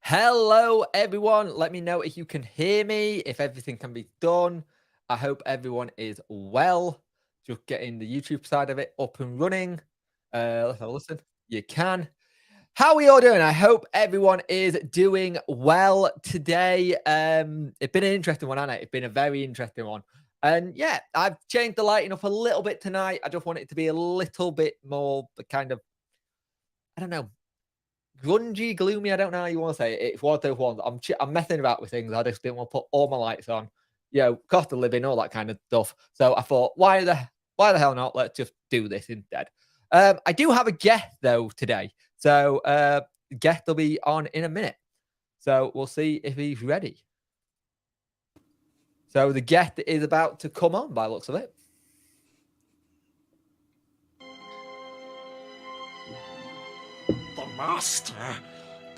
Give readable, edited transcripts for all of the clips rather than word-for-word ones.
Hello, everyone. Let me know if you can hear me, if everything can be done. I hope everyone is well. Just getting the YouTube side of it up and running. Let's have a listen. You can. How are we all doing? I hope everyone is doing well today. It's been an interesting one, hasn't it? It's been a very interesting one. And yeah, I've changed the lighting up a little bit tonight. I just want it to be a little bit more kind of, I don't know, grungy, gloomy. I don't know how you want to say it. It's one of those ones. I'm messing about with things. I just didn't want to put all my lights on. Cost of living, all that kind of stuff. So I thought, why the hell not? Let's just do this instead. I do have a guest though today. So guest will be on in a minute. So we'll see if he's ready. So the guest is about to come on by the looks of it. The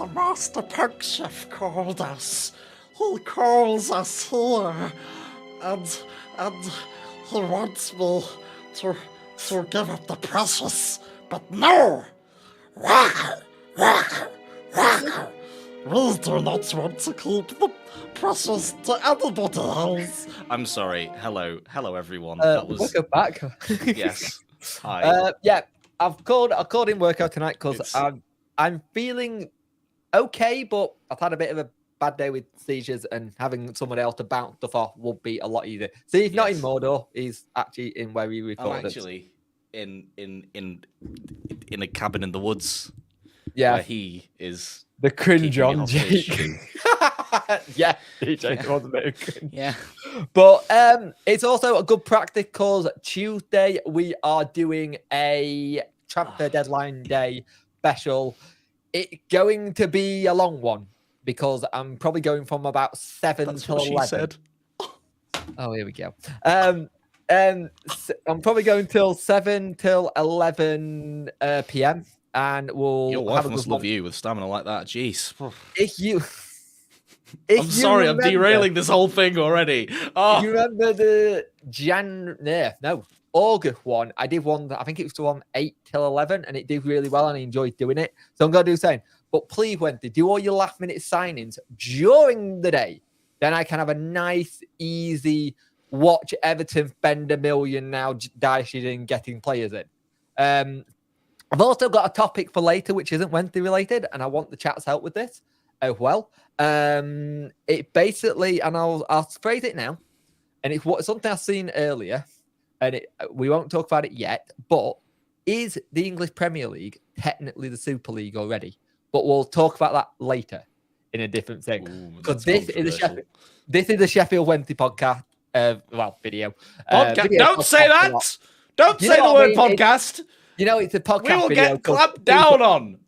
master pug chef called us. He calls us here, and he wants me to give up the precious, but no! Wow! We do not want to keep the precious to anybody else. I'm sorry. Hello, everyone. Welcome back. Yes. Hi. Yeah, I've called in workout tonight because I'm feeling okay, but I've had a bit of a bad day with seizures, and having someone else to bounce stuff off would be a lot easier. See, he's not in Mordor; he's actually in where we recorded. I'm actually in a cabin in the woods. Yeah, where he is. The cringe on Jake. Yeah, DJ was a bit of cringe. Yeah, but it's also a good practice because Tuesday we are doing a transfer deadline day special. It's going to be a long one because I'm probably going from about 7 till 11. She said. Oh, here we go. I'm probably going till 7 till 11 p.m. and we'll. Your wife must love you with stamina like that. Jeez. I'm sorry, I'm derailing this whole thing already. Oh. You remember the August one? I did one that I think it was the one 8 till 11, and it did really well, and I enjoyed doing it. So I'm going to do the same. But please, Wednesday, do all your last minute signings during the day. Then I can have a nice, easy watch Everton spend $1 million now dashing in getting players in. I've also got a topic for later, which isn't Wednesday related, and I want the chat's help with this as well. It basically, and I'll phrase it now, and it's something I've seen earlier, and we won't talk about it yet, but is the English Premier League technically the Super League already? But we'll talk about that later in a different thing. Because this is a Sheffield Wednesday podcast, video. Video don't say that! Don't say the word podcast! It's a podcast. We will get clapped down on.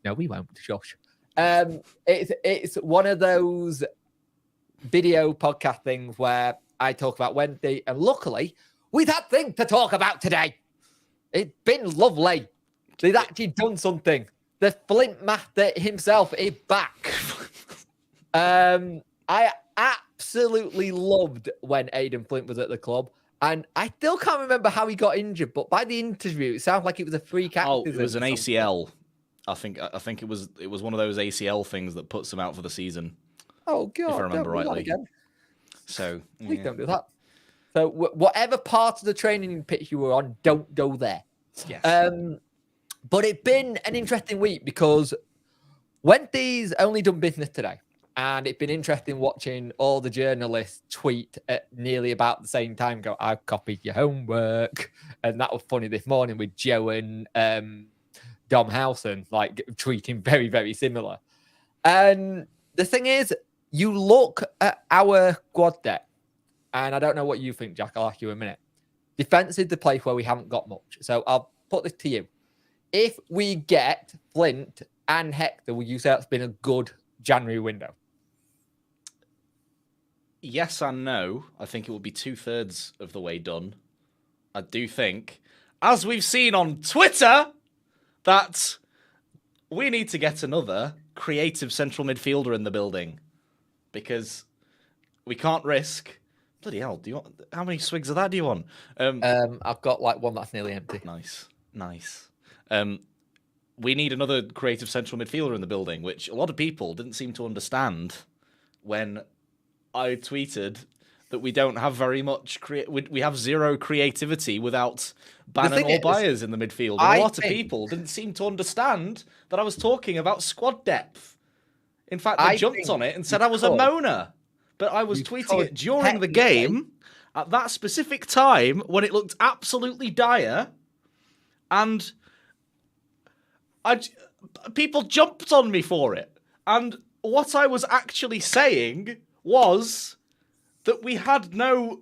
No, we won't, Josh. It's one of those video podcast things where I talk about Wednesday, and luckily we've had things to talk about today. It's been lovely. They've actually done something. The Flint Master himself is back. I absolutely loved when Aidan Flint was at the club, and I still can't remember how he got injured, but by the interview, it sounds like it was a freak accident. Oh, it was an ACL. I think it was one of those ACL things that puts him out for the season. Oh God! If I remember rightly. So please don't do that. So whatever part of the training pitch you were on, don't go there. Yes. But it's been an interesting week because Wednesday's only done business today, and it's been interesting watching all the journalists tweet at nearly about the same time. Go, I've copied your homework, and that was funny this morning with Joe and Dom Howson, like tweeting very, very similar. And the thing is, you look at our squad depth, and I don't know what you think, Jack. I'll ask you in a minute. Defense is the place where we haven't got much. So I'll put this to you. If we get Flint and Hector, would you say that's been a good January window? Yes and no. I think it will be 2/3 of the way done. I do think, as we've seen on Twitter, that we need to get another creative central midfielder in the building, because we can't risk. Bloody hell! How many swigs of that do you want? I've got like one that's nearly empty. Nice. we need another creative central midfielder in the building, which a lot of people didn't seem to understand when I tweeted that we don't have very much we have zero creativity without Bannon or Byers in the midfield. And a lot of people didn't seem to understand that I was talking about squad depth. In fact, they jumped on it and said I was a moaner. But I was tweeting it during the game at that specific time when it looked absolutely dire, and people jumped on me for it. And what I was actually saying was that we had no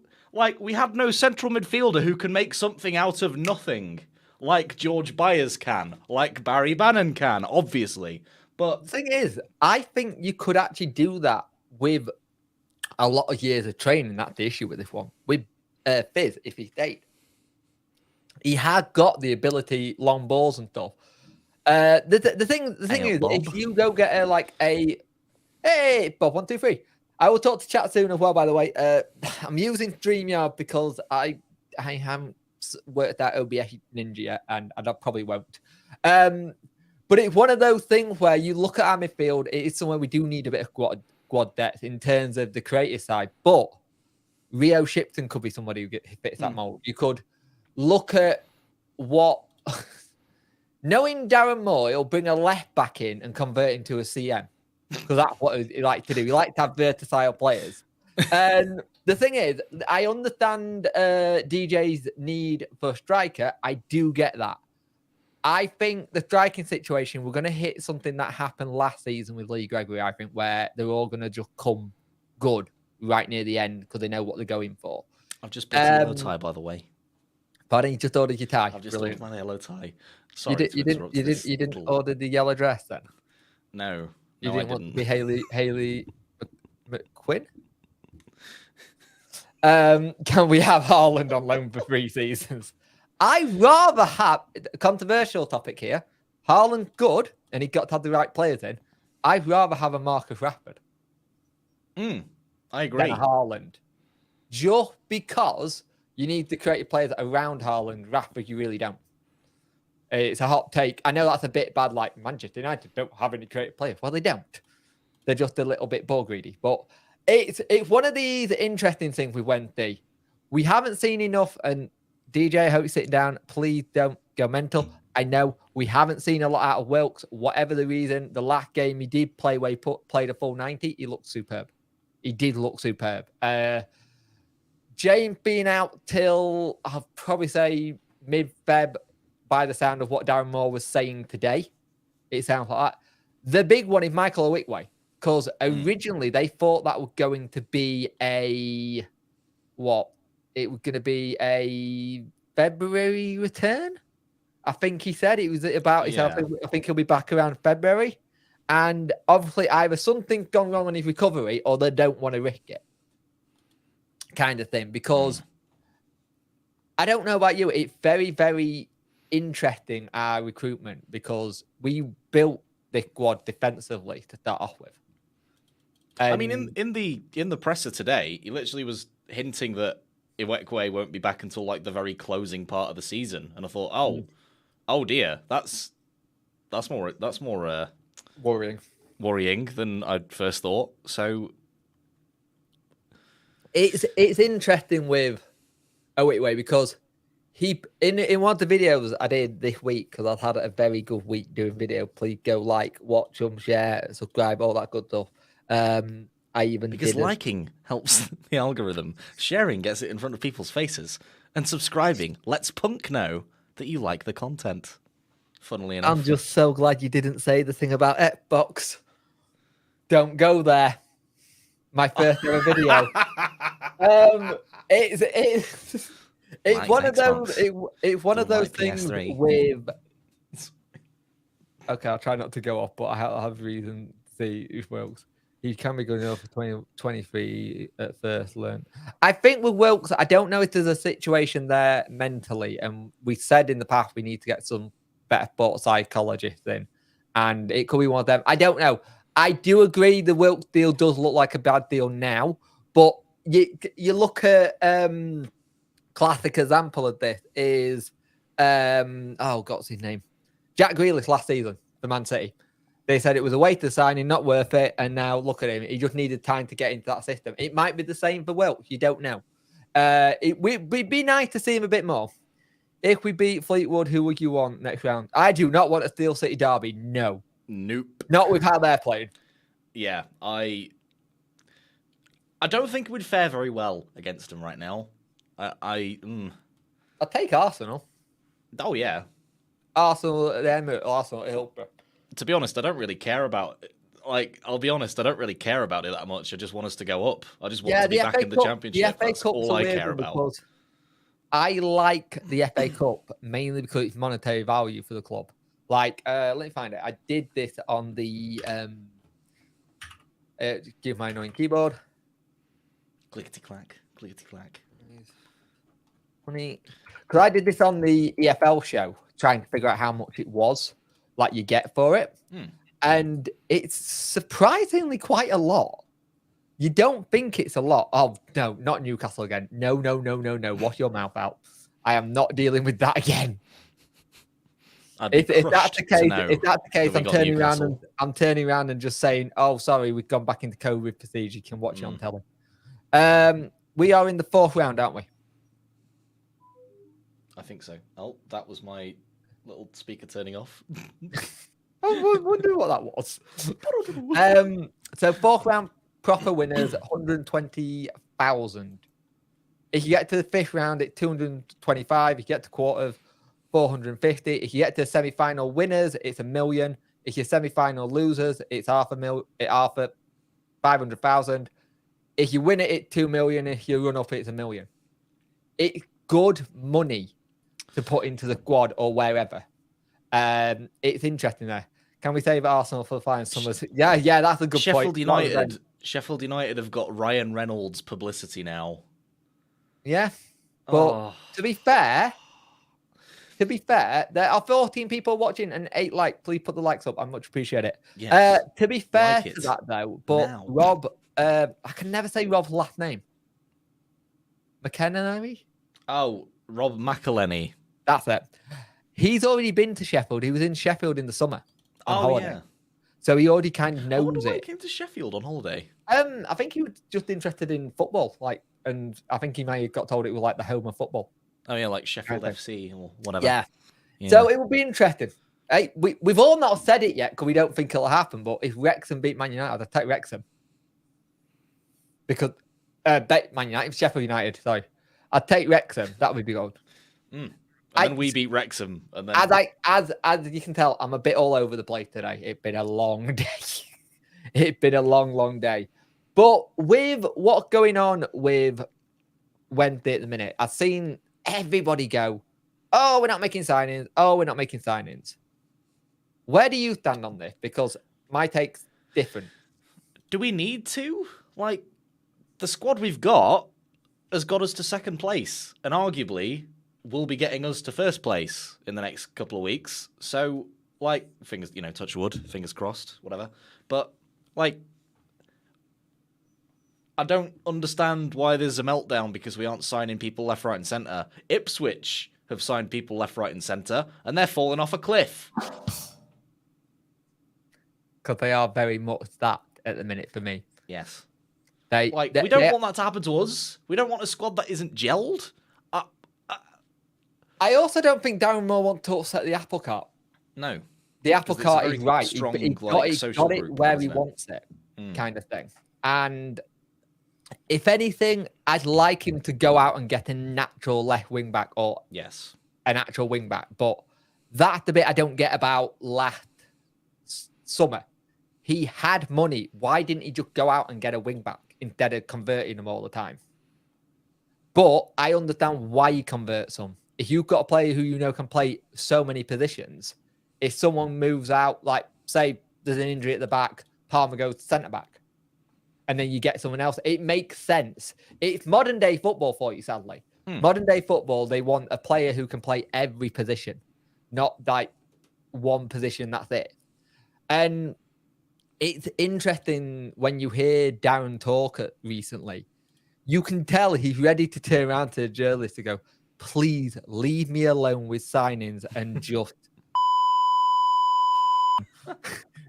central midfielder who can make something out of nothing, like George Byers can, like Barry Bannon can, obviously. But the thing is, I think you could actually do that with a lot of years of training. That's the issue with this one. With Fizz, if he stayed, he had got the ability, long balls and stuff. The thing is, Bob. if you go get hey Bob 1 2 3, I will talk to chat soon as well. By the way, I'm using StreamYard because I haven't worked out OBS Ninja yet, and I probably won't. But it's one of those things where you look at our midfield, it is somewhere we do need a bit of squad depth in terms of the creative side. But Rio Shipton could be somebody who fits that mold. You could look at what knowing Darren Moore, he'll bring a left back in and convert into a CM. Because that's what he likes to do. He likes to have versatile players. And the thing is, I understand DJ's need for a striker. I do get that. I think the striking situation, we're going to hit something that happened last season with Lee Gregory, I think, where they're all going to just come good right near the end because they know what they're going for. I've just bought a yellow tie, by the way. Pardon, you just ordered your tie? I've just ordered my yellow tie. Sorry, you didn't order the yellow dress then? No. You didn't want to be Haley McQuinn? Can we have Haaland on loan for 3 seasons? I'd rather have a controversial topic here. Haaland good, and he got to have the right players in. I'd rather have a Marcus Rashford. I agree. Than a Haaland. Just because you need the creative players around Haaland, Rashford, you really don't. It's a hot take. I know that's a bit bad, like Manchester United don't have any creative players. Well, they don't. They're just a little bit ball greedy. But it's one of these interesting things with Wednesday. We haven't seen enough, and DJ, I hope you're sitting down. Please don't go mental. I know we haven't seen a lot out of Wilkes. Whatever the reason, the last game he did play where he played a full 90, he looked superb. He did look superb. James being out till, I'll probably say, mid-Feb, by the sound of what Darren Moore was saying today. It sounds like that. The big one is Michael Owikwe, because originally they thought that was going to be It was going to be a February return. I think he said it was about himself. I think he'll be back around February. And obviously either something's gone wrong on his recovery or they don't want to risk it. Kind of thing. Because I don't know about you. It's very, very interesting, our recruitment, because we built this squad defensively to start off with. I mean, in the presser today, he literally was hinting that Owikwe won't be back until like the very closing part of the season, and I thought, oh dear, that's more worrying than I'd first thought. So it's interesting with Owikwe because he in one of the videos I did this week, because I've had a very good week doing video. Please go like, watch them, share, subscribe, all that good stuff. Because liking helps the algorithm, sharing gets it in front of people's faces, and subscribing lets Punk know that you like the content. Funnily enough, I'm just so glad you didn't say the thing about Xbox. Don't go there. My first ever video. It's one of those. It's one of those things PS3. with. Okay, I'll try not to go off, but I have reason to see if Wilkes. He can be good enough for 23 at first learn. I think with Wilkes, I don't know if there's a situation there mentally. And we said in the past we need to get some better sports psychologists in. And it could be one of them. I don't know. I do agree the Wilkes deal does look like a bad deal now. But you look at classic example of this is what's his name? Jack Grealish last season for Man City. They said it was a wasted signing, not worth it. And now look at him. He just needed time to get into that system. It might be the same for Welsh. You don't know. We'd be nice to see him a bit more. If we beat Fleetwood, who would you want next round? I do not want a Steel City derby. No. Nope. Not with how they're playing. Yeah, I don't think we'd fare very well against them right now. I'd take Arsenal. Oh, yeah. Arsenal at the Emirates, Arsenal at Hillsborough. To be honest, I don't really care about it. Like, I'll be honest, I don't really care about it that much. I just want us to go up. I just want to be back in the Championship. That's all I care about. I like the FA Cup mainly because it's monetary value for the club. Like, let me find it. I did this on the give my annoying keyboard. Clickety clack, clickety clack. Funny, because I did this on the EFL show, trying to figure out how much it was, like you get for it, and it's surprisingly quite a lot. You don't think it's a lot. Oh no, not Newcastle again. No. Wash your mouth out. I am not dealing with that again. If that's the case, I'm turning around and just saying, "Oh, sorry, we've gone back into COVID procedure. You can watch it on telly." We are in the 4th round, aren't we? I think so. Oh, that was my little speaker turning off. I wonder what that was. So 4th round, proper winners, 120,000. If you get to the 5th round, it's 225. If you get to quarters, 450. If you get to semi-final winners, it's $1 million. If you're semi-final losers, it's half 500,000. If you win it, it's 2 million. If you run up, it's $1 million. It's good money to put into the squad or wherever. It's interesting there. Can we save Arsenal for the final summers? Yeah, that's a good point. Sheffield United have got Ryan Reynolds publicity now. Yeah, but to be fair, there are 14 people watching and 8 likes. Please put the likes up. I much appreciate it. Yes. To be fair to that though, but now. Rob, I can never say Rob's last name. McKenna, maybe? Oh, Rob McElhenney. That's it. He's already been to Sheffield. He was in Sheffield in the summer on holiday. Yeah. So he already kind of knows why he came to Sheffield on holiday. I think he was just interested in football, and I think he may have got told it was like the home of football. Oh yeah, like Sheffield FC or whatever. Yeah. So it will be interesting. Hey, we've all not said it yet because we don't think it'll happen. But if Wrexham beat Man United, I'd take Wrexham because Man United, Sheffield United. Sorry, I'd take Wrexham. That would be good. And then we beat Wrexham, and then as you can tell, I'm a bit all over the place today. It's been a long day. It's been a long day. But with what's going on with Wednesday at the minute, I've seen everybody go, "Oh, we're not making signings. Oh, we're not making signings." Where do you stand on this? Because my take's different. Do we need to? Like, the squad we've got has got us to 2nd place, and arguably will be getting us to 1st place in the next couple of weeks. So, like, fingers, touch wood, fingers crossed, whatever. But, like, I don't understand why there's a meltdown because we aren't signing people left, right, and centre. Ipswich have signed people left, right, and centre, and they're falling off a cliff. Because they are very much that at the minute for me. Yes. We don't want that to happen to us. We don't want a squad that isn't gelled. I also don't think Darren Moore wants to upset the apple cart. No. The apple cart is right. Strong, he's got it where he wants it, kind of thing. And if anything, I'd like him to go out and get a natural left wing back or an actual wing back. But that's the bit I don't get about last summer. He had money. Why didn't he just go out and get a wing back instead of converting them all the time? But I understand why he converts them. If you've got a player who can play so many positions, if someone moves out, like say there's an injury at the back, Palmer goes to centre back, and then you get someone else, it makes sense. It's modern day football for you, sadly. Modern day football, they want a player who can play every position, not like one position, that's it. And it's interesting when you hear Darren talk recently, you can tell he's ready to turn around to the journalist to go, "Please leave me alone with signings and just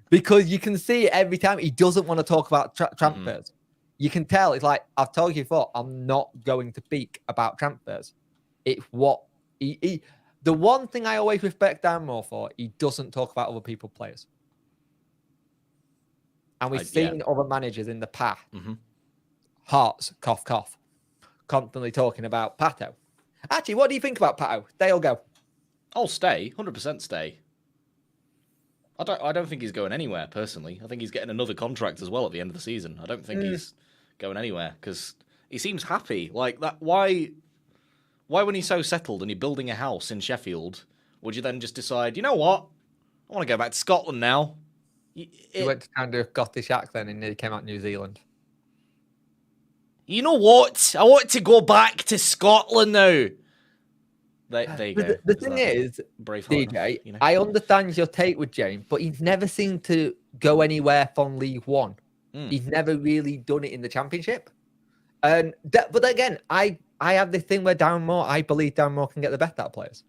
because you can see it every time. He doesn't want to talk about transfers. You can tell. It's like, I've told you before, I'm not going to speak about transfers. It's what he the one thing I always respect Dan Moore for, he doesn't talk about other people's players. And we've seen other managers in the past, Hearts, cough, cough, constantly talking about Pato. Actually, what do you think about Pato? Stay or go? I'll stay, 100% stay. I don't think he's going anywhere, personally. I think he's getting another contract as well at the end of the season. I don't think he's going anywhere because he seems happy. Like that. Why when he's so settled and you're building a house in Sheffield, would you then just decide, you know what? I want to go back to Scotland now. He went to kind of Scottish accent and he came out New Zealand. You know what? I want to go back to Scotland now. There you go. The thing is, DJ, you know? I understand your take with James, but he's never seemed to go anywhere from League One. He's never really done it in the Championship. And but again, I have this thing where Darren Moore, I believe Darren Moore can get the best out of players.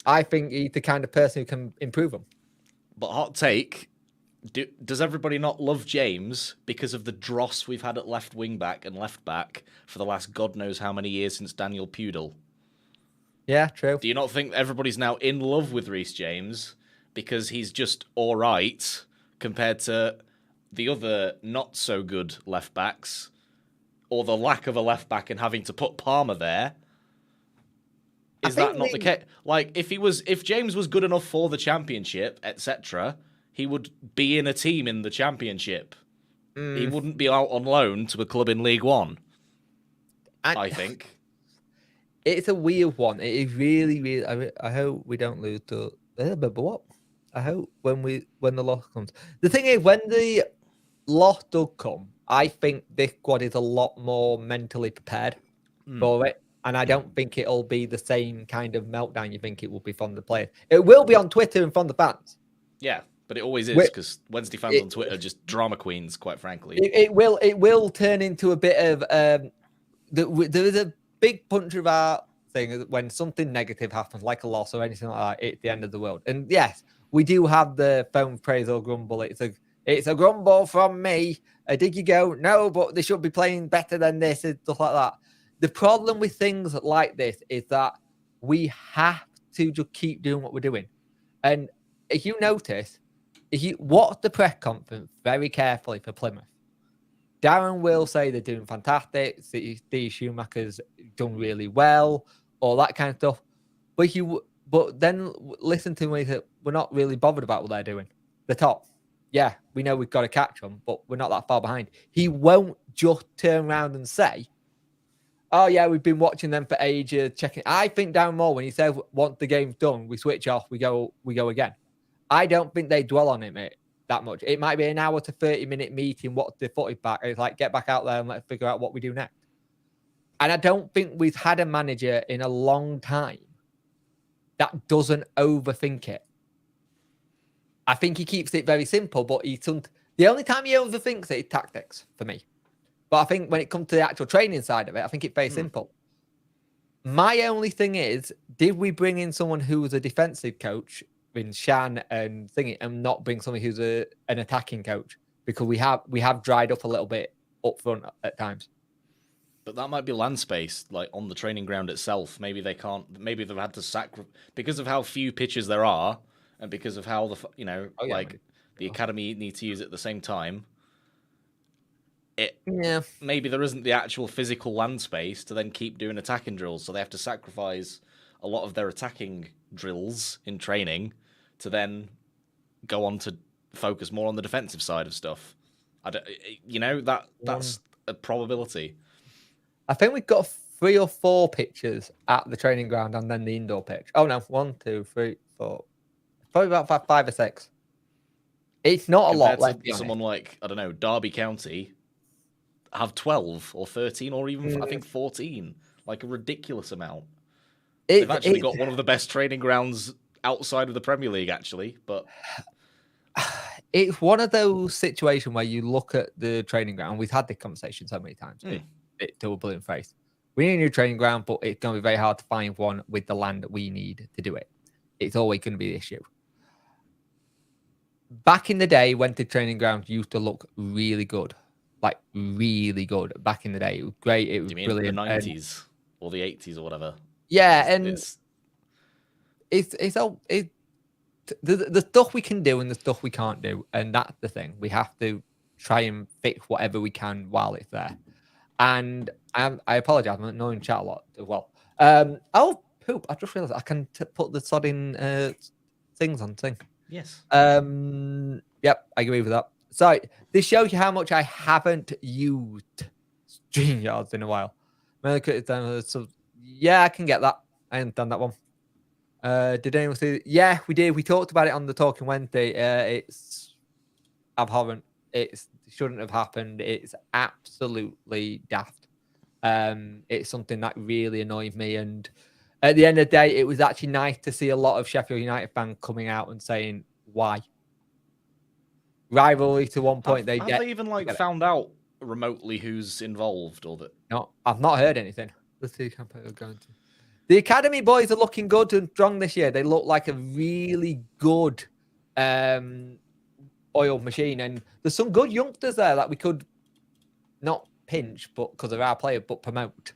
I think he's the kind of person who can improve them. But hot take, does everybody not love James because of the dross we've had at left wing back and left back for the last God knows how many years since Daniel Pudel? Yeah, true. Do you not think everybody's now in love with Reece James because he's just all right compared to the other not so good left backs, or the lack of a left back and having to put Palmer there? Is that not the case? Like, if James was good enough for the Championship, etc., he would be in a team in the Championship. He wouldn't be out on loan to a club in League One. I think. It's a weird one. It is really, really. I hope we don't lose to. But what? I hope when the loss comes. The thing is, when the loss does come, I think this squad is a lot more mentally prepared for it, and I don't think it'll be the same kind of meltdown you think it will be from the players. It will be on Twitter and from the fans. Yeah, but it always is because Wednesday fans on Twitter are just drama queens, quite frankly. It will turn into a bit of. There is a big punch of our thing when something negative happens, like a loss or anything like that, it's the end of the world. And yes, we do have the phone praise or grumble. It's a grumble from me. Did you go? No, but they should be playing better than this and stuff like that. The problem with things like this is that we have to just keep doing what we're doing. And if you notice, if you watch the press conference very carefully for Plymouth, Darren will say they're doing fantastic. Steve Schumacher's done really well, all that kind of stuff. But then listen to me that we're not really bothered about what they're doing. The top, yeah, we know we've got to catch them, but we're not that far behind. He won't just turn around and say, "Oh yeah, we've been watching them for ages, checking." I think Darren Moore, when he says once the game's done, we switch off, we go again. I don't think they dwell on it that much. It might be an hour to 30-minute meeting. What's the footage back? It's like, get back out there and let's figure out what we do next. And I don't think we've had a manager in a long time that doesn't overthink it. I think he keeps it very simple, but the only time he overthinks it is tactics for me. But I think when it comes to the actual training side of it, I think it's very simple. My only thing is, did we bring in someone who was a defensive coach in Shan and thingy, and not bring someone who's an attacking coach? Because we have dried up a little bit up front at times. But that might be land space, like on the training ground itself. Maybe they can't. Maybe they've had to because of how few pitches there are, and because of how the academy need to use it at the same time. Maybe there isn't the actual physical land space to then keep doing attacking drills, so they have to sacrifice a lot of their attacking drills in training to then go on to focus more on the defensive side of stuff. That's a probability. I think we've got 3 or 4 pitches at the training ground and then the indoor pitch. Oh no, 1, 2, 3, 4. Probably about 5 or 6. It's not a lot. Like someone like, I don't know, Derby County have 12 or 13 or even I think 14, like a ridiculous amount. They've actually got one of the best training grounds outside of the Premier League, actually. But it's one of those situations where you look at the training ground. We've had this conversation so many times. It's to a brilliant phrase. We need a new training ground, but it's going to be very hard to find one with the land that we need to do it. It's always going to be the issue. back in the day, Wednesday training ground used to look really good, like really good. Back in the day, it was great. It Do was you mean brilliant. the And 90s or the 80s or whatever? yeah, It's, and it's all the stuff we can do and the stuff we can't do, and that's the thing. We have to try and fix whatever we can while it's there. And I apologize, I'm annoying chat a lot as well. Oh poop! I just realized I can put the sodding things on thing. yes. Yep, I agree with that. So this shows you how much I haven't used StreamYards in a while. So yeah, I can get that. I haven't done that one. Did anyone see? Yeah, we did. We talked about it on the Talking Wednesday. It's abhorrent. It shouldn't have happened. It's absolutely daft. It's something that really annoyed me. And at the end of the day, it was actually nice to see a lot of Sheffield United fans coming out and saying why. Rivalry to one point. Have they even like found out remotely who's involved or that? No, I've not heard anything. Let's see. Going to. The academy boys are looking good and strong this year. They look like a really good oil machine, and there's some good youngsters there that we could not pinch, but because of our player, but promote.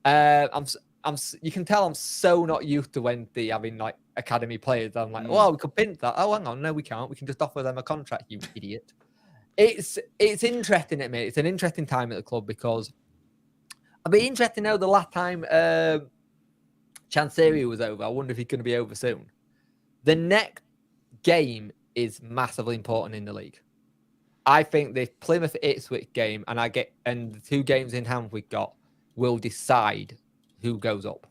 You can tell I'm so not used to when they having like academy players. I'm like, well, we could pinch that. Oh, hang on, no, we can't. We can just offer them a contract. You idiot. It's interesting at me. It's an interesting time at the club because I'd be interested to know the last time Chancery was over. I wonder if he's going to be over soon. The next game is massively important in the league. I think the Plymouth Ipswich game and the 2 games in hand we've got will decide who goes up.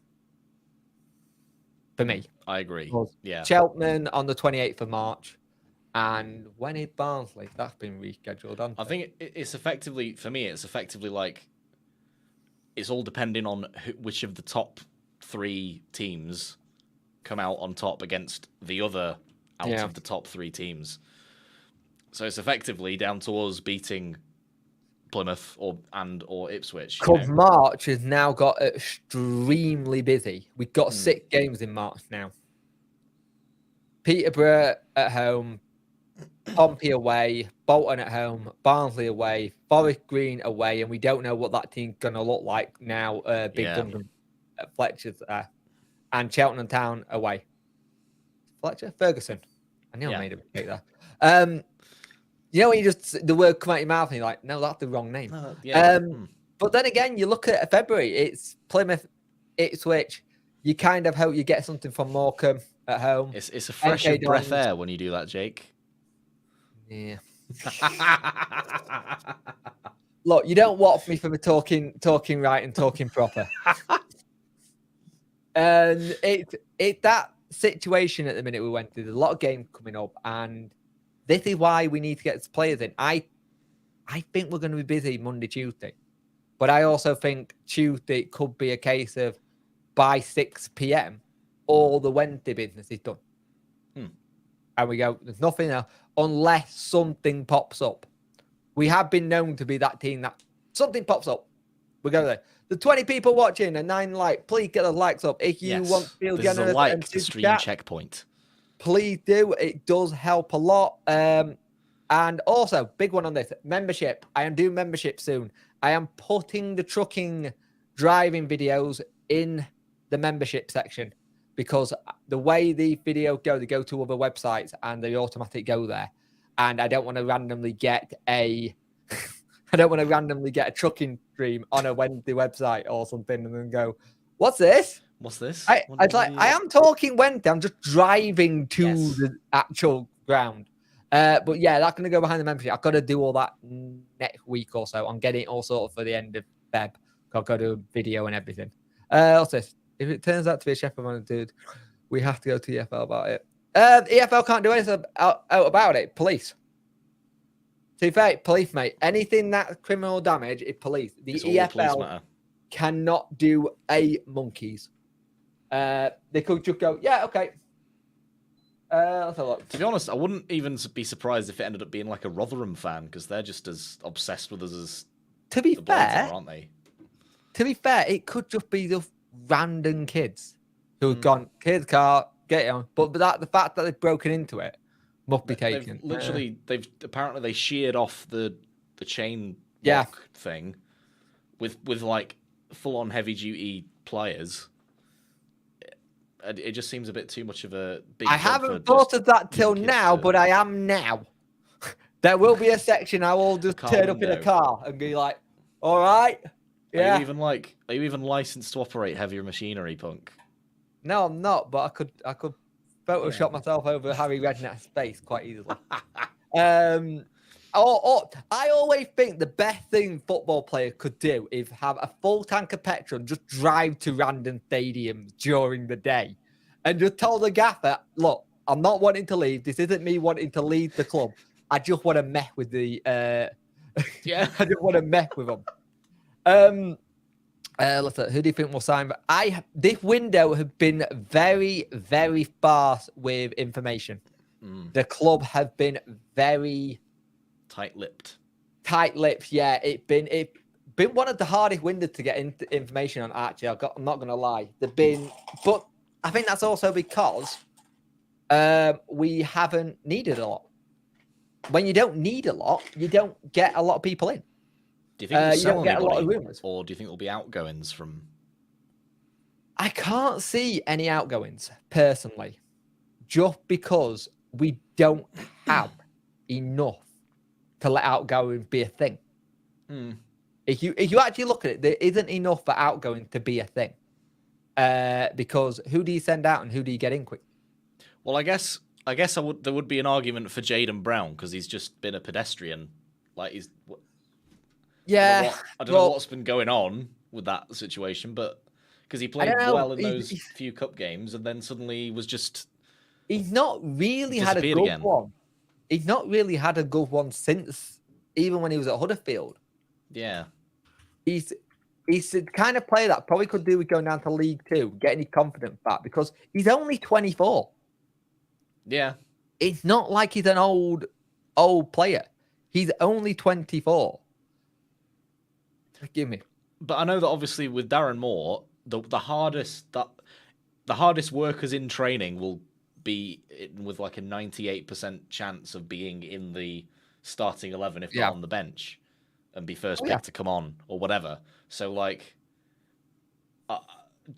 For me, I agree. Yeah, Cheltenham on the 28th of March, and when is Barnsley? That's been rescheduled. I think it's effectively for me. It's effectively like it's all depending on which of the top 3 teams come out on top against the other out of the top 3 teams. So it's effectively down to us beating Plymouth or Ipswich. March has now got extremely busy. We've got 6 games in March now. Peterborough at home, Pompey away, Bolton at home, Barnsley away, Forest Green away, and we don't know what that team's going to look like now. Big Duncan Fletcher's there, and Cheltenham Town away. Fletcher? Ferguson. I knew I made a mistake there. You know when you just the word come out your mouth and you're like, no, that's the wrong name. But then again, you look at February, it's Plymouth, Ipswich. You kind of hope you get something from Morecambe at home. It's a fresh breath air when you do that, Jake. Yeah. Look, you don't watch me for the talking right and talking proper. And it's that situation at the minute we went through. There's a lot of games coming up, and this is why we need to get players in. I think we're going to be busy Monday, Tuesday. But I also think Tuesday could be a case of by 6 p.m, all the Wednesday business is done. And we go, there's nothing else unless something pops up. We have been known to be that team that something pops up. We go there. The 20 people watching and 9 likes. Please get the likes up. If you want to feel generous, this is a like the stream checkpoint. Please do. It does help a lot. And also, big one on this, membership. I am doing membership soon. I am putting the trucking driving videos in the membership section because the way the videos go, they go to other websites and they automatically go there. And I don't want to randomly get a trucking stream on a Wednesday website or something and then go, what's this? What's this? I am talking Wednesday. I'm just driving to the actual ground. But yeah, that's going to go behind the membership. I've got to do all that next week or so. I'm getting it all sorted for the end of Feb. I've got to do a video and everything. What's this? If it turns out to be a Sheffield Wednesday dude, we have to go to the EFL about it. The EFL can't do anything out about it. Police. To be fair, police, mate. Anything that's criminal damage is police. The EFL cannot do a monkeys. They could just go, yeah, okay. Let's have a look. To be honest, I wouldn't even be surprised if it ended up being like a Rotherham fan because they're just as obsessed with us as to be fair, aren't they? To be fair, it could just be the random kids who've gone, kids car, get it on. But the fact that they've broken into it Must be taken. They've apparently they sheared off the chain Yeah. lock thing with like full on heavy duty pliers. It just seems a bit too much of a big. I job haven't for thought just of that till young kids now, to- but I am now. There will be a section I will just car turn up in a window. car and be like, all right. Yeah. Are you even licensed to operate heavier machinery, Punk? No, I'm not, but I could Photoshop myself over Harry Redknapp's face quite easily. I always think the best thing football players could do is have a full tank of petrol and just drive to random stadiums during the day and just tell the gaffer, look, I'm not wanting to leave. This isn't me wanting to leave the club. I just want to mess with the Yeah. I just want to mess with them. Let's see, who do you think will sign? This window has been very, very sparse with information. The club have been very tight-lipped. Yeah, it's been one of the hardest windows to get information on. Actually, I'm not gonna lie. But I think that's also because we haven't needed a lot. When you don't need a lot, you don't get a lot of people in. Do you think we'll you sell don't get a lot of anybody, rumours. or do you think there'll be outgoings from? I can't see any outgoings personally, just because we don't have enough to let outgoings be a thing. If you actually look at it, there isn't enough for outgoing to be a thing. Because who do you send out and who do you get in quick? Well, I guess there would be an argument for Jayden Brown because he's just been a pedestrian. Like he's. Yeah. I don't know what's been going on with that situation, but because he played well in those few cup games, and then suddenly he was just. He's not really had a good one. He's not really had a good one since, even when he was at Huddersfield. Yeah. He's the kind of player that probably could do with going down to League Two, getting his confidence back, because he's only 24. Yeah. It's not like he's an old player. He's only 24. Forgive me. But I know that obviously with Darren Moore, the hardest workers in training will be with like a 98% chance of being in the starting 11 if not on the bench and be first pick to come on or whatever. So like,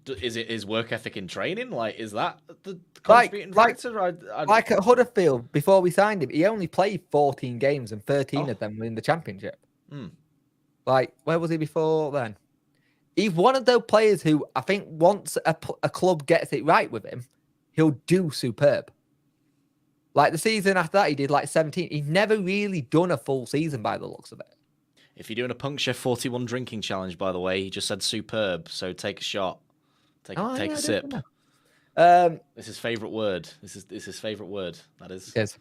is work ethic in training? Like, is that the contributing factor? Like at Huddersfield, before we signed him, he only played 14 games and 13 of them were in the Championship. Like, where was he before then? He's one of those players who I think once a club gets it right with him, he'll do superb. Like the season after that, he did like 17. He's never really done a full season by the looks of it. If you're doing a Puncture 41 drinking challenge, by the way, he just said superb. So take a shot. Take a sip. This is his favourite word. This is his favourite word. That is. It is.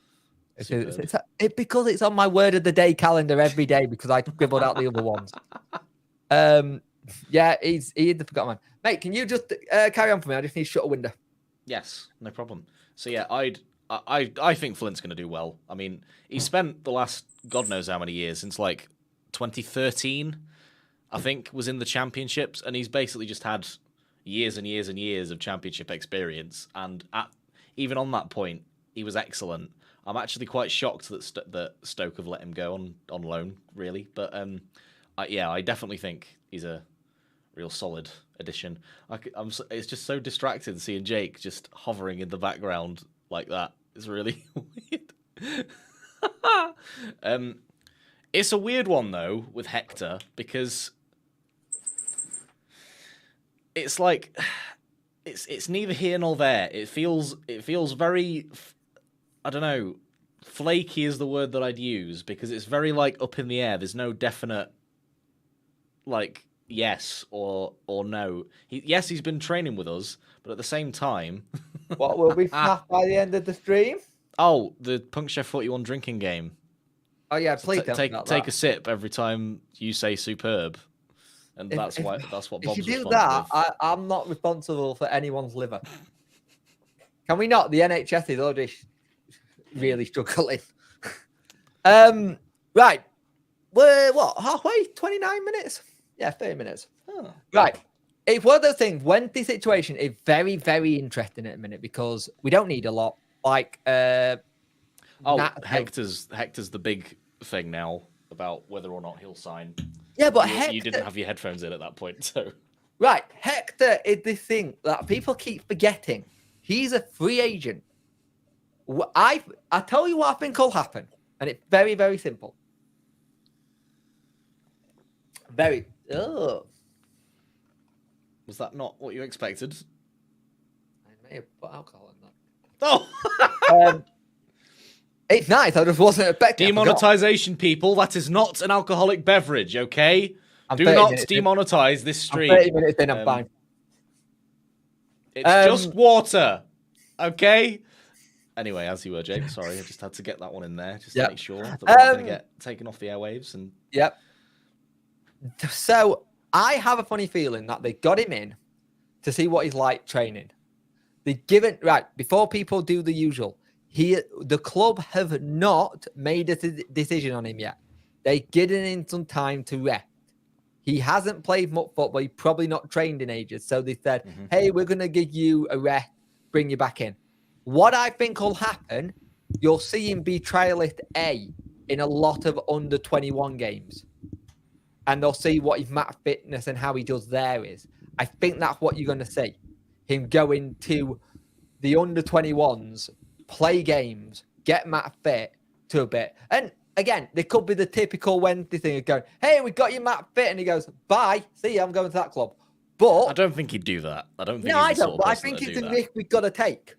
It's because it's on my word of the day calendar every day because I scribbled out the other ones. Yeah, he's the forgotten man. Mate, can you just carry on for me? I just need to shut a window. Yes, no problem. So yeah, I think Flint's going to do well. I mean, he spent the last God knows how many years since like 2013, I think, was in the championships, and he's basically just had years and years and years of championship experience. And even on that point, he was excellent. I'm actually quite shocked that Stoke have let him go on loan, really. But I definitely think he's a real solid addition. It's just so distracting seeing Jake just hovering in the background like that. It's really weird. It's a weird one though with Hector because it's like it's neither here nor there. It feels very, I don't know, flaky is the word that I'd use because it's very like up in the air. There's no definite like yes or no. He's been training with us, but at the same time, what will be half by the end of the stream? Oh, the Puncture 41 drinking game. Oh yeah, please take a sip every time you say superb, and that's what Bob's if you do that, I'm not responsible for anyone's liver. Can we not? The NHS is already really struggling. Right, we're halfway? 29 minutes? Yeah, 30 minutes. Oh. Right. It's one of those things. Wednesday situation is very, very interesting at the minute because we don't need a lot. Like, Oh, Nat, Hector's the big thing now about whether or not he'll sign. yeah, but You didn't have your headphones in at that point, so right, Hector is this thing that people keep forgetting. He's a free agent. I tell you what I think will happen, and it's very, very simple. Very. Oh, was that not what you expected? I may have put alcohol in that. Oh, It's nice. I just wasn't expecting. demonetization, people. That is not an alcoholic beverage, okay? Do 30 not minutes in. demonetize this I'm stream. 30 minutes in. I'm fine. It's just water, okay? Anyway, as you were, Jake. Sorry, I just had to get that one in there just to make sure that we're not going to get taken off the airwaves. And Yep. So I have a funny feeling that they got him in to see what he's like training. They given right before people do the usual. The club have not made a decision on him yet. They given him some time to rest. He hasn't played much football. He's probably not trained in ages. So they said, "Hey, we're going to give you a rest, bring you back in." What I think will happen, you'll see him be trialist A in a lot of under 21 games. And they'll see what his match fitness and how he does there is. I think that's what you're going to see. Him going to the under 21s, play games, get match fit to a bit. And again, there could be the typical Wednesday thing of going, "Hey, we got your match fit." And he goes, "Bye. See you. I'm going to that club." But I don't think he'd do that. I don't think. No, I don't. But I think it's a risk we've got to take.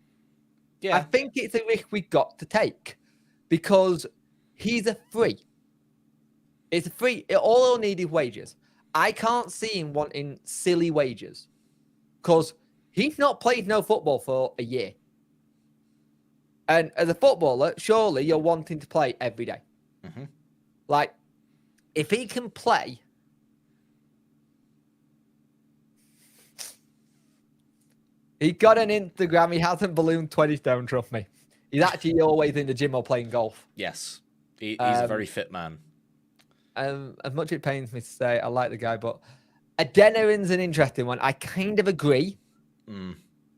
Yeah. I think it's a risk we've got to take because he's a free. It's a free. All he'll need is wages. I can't see him wanting silly wages because he's not played no football for a year. And as a footballer, surely you're wanting to play every day. Like, if he can play, he got an Instagram. He hasn't ballooned 20 stone, trust me. He's actually always in the gym or playing golf. Yes. He's a very fit man. As much as it pains me to say, I like the guy, but Adenerin's an interesting one. I kind of agree.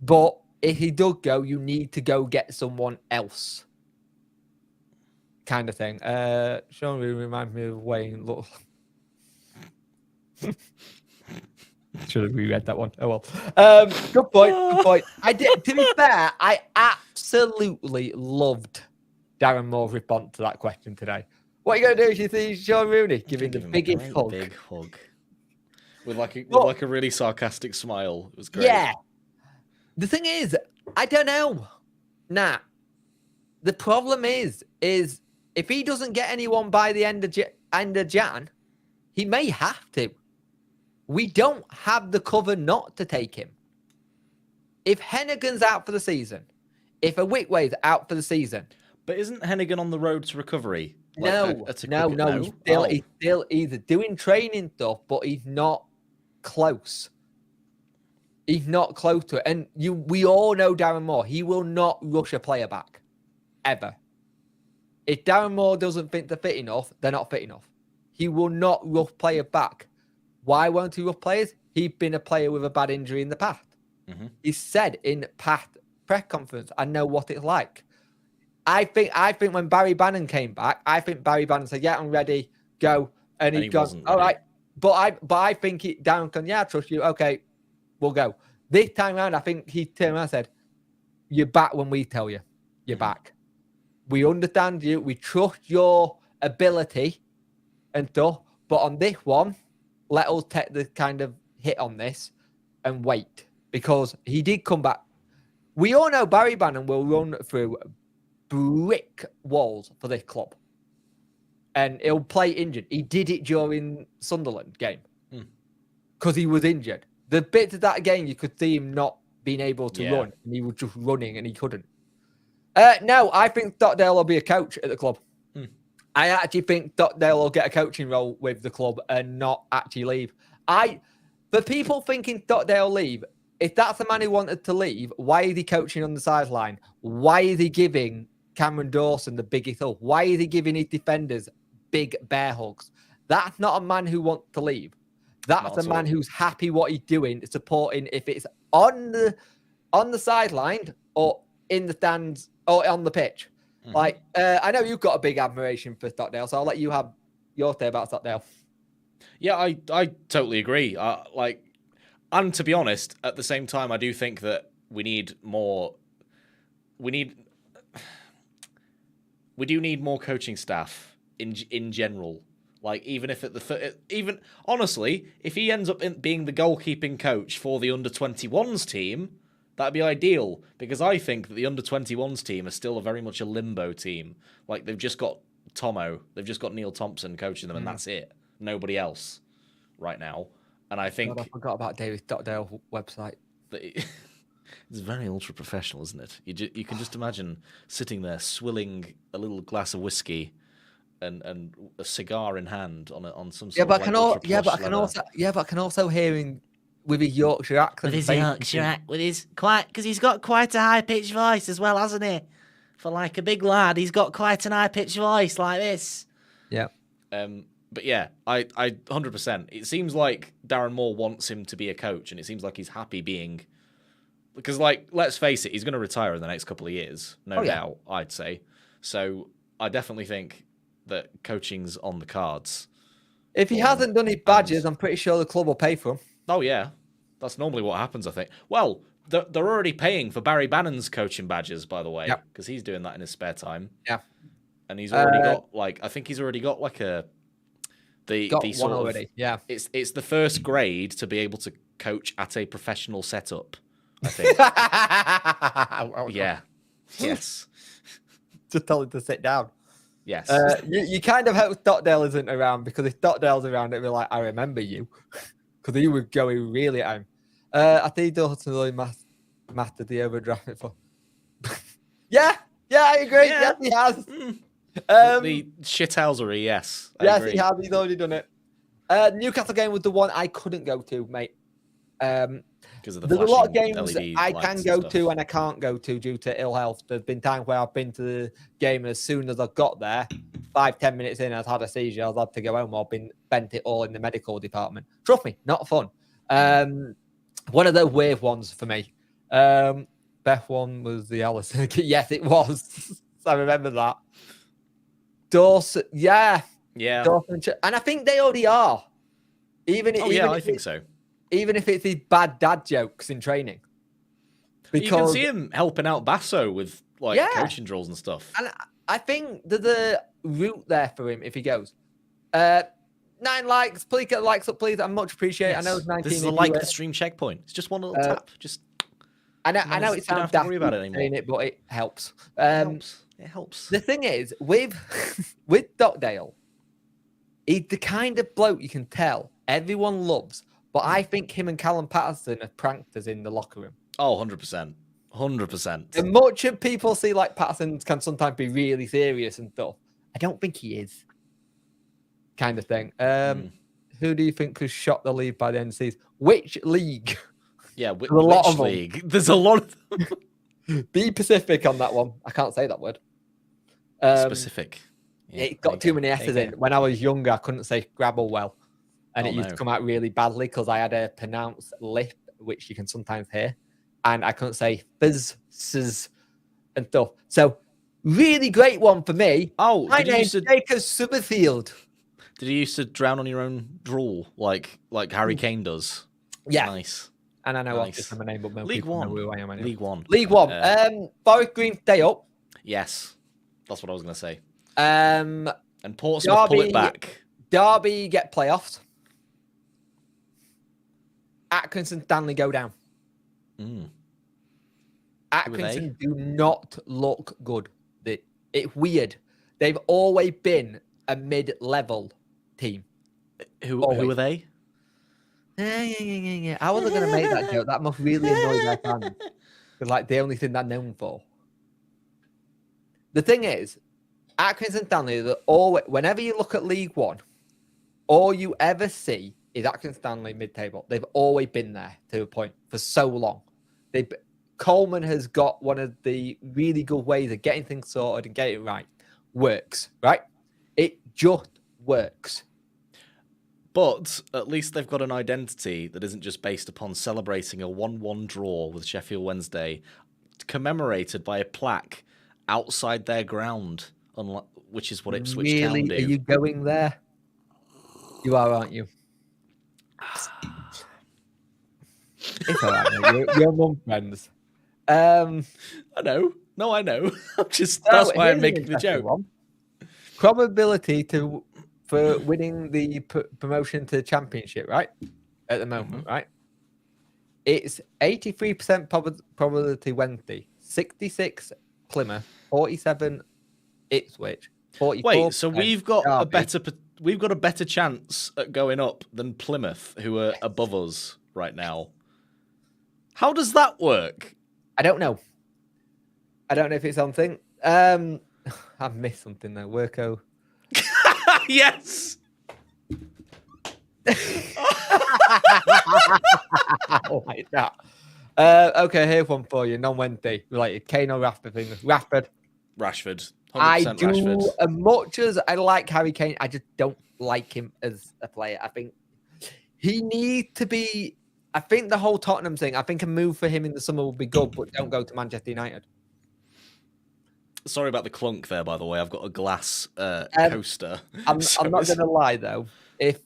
But if he does go, you need to go get someone else. Kind of thing. Sean really reminds me of Wayne. Look. Should have reread that one. Oh well. Good point. Good point. To be fair, I absolutely loved Darren Moore's response to that question today. What are you going to do if you see Sean Rooney giving the biggest hug? Big hug. With like a really sarcastic smile. It was great. Yeah. The thing is, I don't know. Nah. The problem is if he doesn't get anyone by the end of Jan, he may have to. We don't have the cover not to take him. If Hennigan's out for the season, if Awitway's out for the season. But isn't Hennigan on the road to recovery? No. He's doing training stuff, but he's not close. He's not close to it. And we all know Darren Moore. He will not rush a player back. Ever. If Darren Moore doesn't think they're fit enough, they're not fit enough. He will not rush player back. Why won't he rush players? He's been a player with a bad injury in the past. He said in past press conference, "I know what it's like." I think when Barry Bannon came back, I think Barry Bannon said, "Yeah, I'm ready, go," and he goes, "All right." But I think Darren can, "Yeah, I trust you. Okay, we'll go." This time around, I think he turned around and said, "You're back when we tell you. You're back. We understand you. We trust your ability and stuff. But on this one, let us take the kind of hit on this and wait." Because he did come back. We all know Barry Bannon will run through brick walls for this club. And he'll play injured. He did it during Sunderland game. Because he was injured. The bits of that game, you could see him not being able to run. And he was just running and he couldn't. No, I think Stockdale will be a coach at the club. I actually think Stockdale will get a coaching role with the club and not actually leave. For people thinking Stockdale leave, if that's the man who wanted to leave, why is he coaching on the sideline? Why is he giving Cameron Dawson the biggest hug? Why is he giving his defenders big bear hugs? That's not a man who wants to leave. That's a man who's happy what he's doing, supporting if it's on the sideline or in the stands or on the pitch. Like, I know you've got a big admiration for Stockdale, so I'll let you have your say about Stockdale. Yeah, I totally agree. And to be honest, at the same time, I do think that we need more. We do need more coaching staff in general. Like, even if even honestly, if he ends up being the goalkeeping coach for the under-21s team, that'd be ideal, because I think that the under-21s team are still very much a limbo team. Like, they've just got they've just got Neil Thompson coaching them, and that's it. Nobody else right now. And I think God, I forgot about David Stockdale website. It's very ultra professional, isn't it? You can just imagine sitting there swilling a little glass of whiskey and a cigar in hand on some sort But of like but I can also hear him with his Yorkshire accent. With his because he's got quite a high pitched voice as well, hasn't he? For like a big lad, he's got quite an high pitched voice like this. Yeah. But yeah, I 100%. It seems like Darren Moore wants him to be a coach, and it seems like he's happy being. Because, like, let's face it, he's going to retire in the next couple of years, no doubt, I'd say. So I definitely think that coaching's on the cards. If he hasn't done his badges, I'm pretty sure the club will pay for him. Oh, yeah. That's normally what happens, I think. Well, they're already paying for Barry Bannon's coaching badges, by the way, because he's doing that in his spare time. Yeah. And he's already got, like, I think he's already got, like, the sort of, already. Yeah. It's the first grade to be able to coach at a professional setup, I think. Yeah. Yes. Just tell him to sit down. Yes. You kind of hope Stockdale isn't around, because if Stockdale's around, it'd be like, I remember you. Because he was going really at him. I think he doesn't really matter the overdraft it for. Yeah, I agree. Yeah. Yes, he has. The shithousery, yes. I Yes, agree. he has. He's already done it. Newcastle game was the one I couldn't go to, mate. Because of the There's a lot of flashing games LED I lights can and go stuff. to and I can't go to due to ill health. There's been times where I've been to the game, and as soon as I got there, 5-10 minutes in, I've had a seizure. I've had to go home or been bent it all in the medical department. Trust me, not fun. One of those weird ones for me. Beth one was the Allison. Yes, it was. I remember that. Dorset, yeah. Dorset, and I think they already are. I think so. Even if it's these bad dad jokes in training. Because you can see him helping out Basso with like coaching drills and stuff. And I think there's a route there for him if he goes. 9 likes, please get the likes up, please. I'm much appreciated. Yes. I know it's 19. This is a like the stream checkpoint. It's just one little tap. Just I know it sounds daft about it anymore. saying it, but it helps. It helps. The thing is, with Stockdale, he's the kind of bloke you can tell everyone loves. But I think him and Callum Patterson are pranksters in the locker room. Oh, 100%. 100%. And much of people see like Patterson can sometimes be really serious and stuff. I don't think he is. Kind of thing. Who do you think has shot the league by the end of the season? Which league? Yeah, There's a lot of league? There's a lot of them. Be Pacific on that one. I can't say that word. Specific. Yeah, it got too many S's in. When I was younger, I couldn't say Grabble well. And it used to come out really badly because I had a pronounced lip, which you can sometimes hear. And I couldn't say fizz, sizz, and stuff. So, really great one for me. Oh, my name's Jacob Summerfield. Did you used to drown on your own drool like Harry Kane does? Yeah. Nice. And I know I've just my name, but League One. know who I am anyway. League One. Forest Green stay up. Yes. That's what I was going to say. And Portsmouth pull it back. Derby get playoffs. Atkinson Stanley go down. Atkinson do not look good. It's weird. They've always been a mid-level team. Who are they? Yeah. How are they going to make that joke? That must really annoy their fans. It's like the only thing they're known for. The thing is, Atkinson Stanley, whenever you look at League One, all you ever see is Atkinson Stanley mid-table. They've always been there to a point for so long. Coleman has got one of the really good ways of getting things sorted and getting it right. Works, right? It just works. But at least they've got an identity that isn't just based upon celebrating a 1-1 draw with Sheffield Wednesday, commemorated by a plaque outside their ground, which is what Ipswich Town Really? do. Are you going there? You are, aren't you? It's all right, mate. You're among friends. I know. No, I know. That's why I'm making the joke. One. Probability for winning the promotion to the championship, right? At the moment, right? It's 83% probability Wednesday, 66 Plymouth, 47 Ipswich, 44. Wait, so we've got Derby. a better chance at going up than Plymouth, who are above us right now. How does that work? I don't know. I don't know if it's something. I've missed something though. Worko. Yes. I like that. Okay, here's one for you. Non-Wednesday related. Kane or Rashford thing. Rashford. 100% I do. Rashford. As much as I like Harry Kane, I just don't like him as a player. I think he needs to be. I think the whole Tottenham thing. I think a move for him in the summer would be good, but don't go to Manchester United. Sorry about the clunk there, by the way. I've got a glass coaster. I'm not going to lie though. If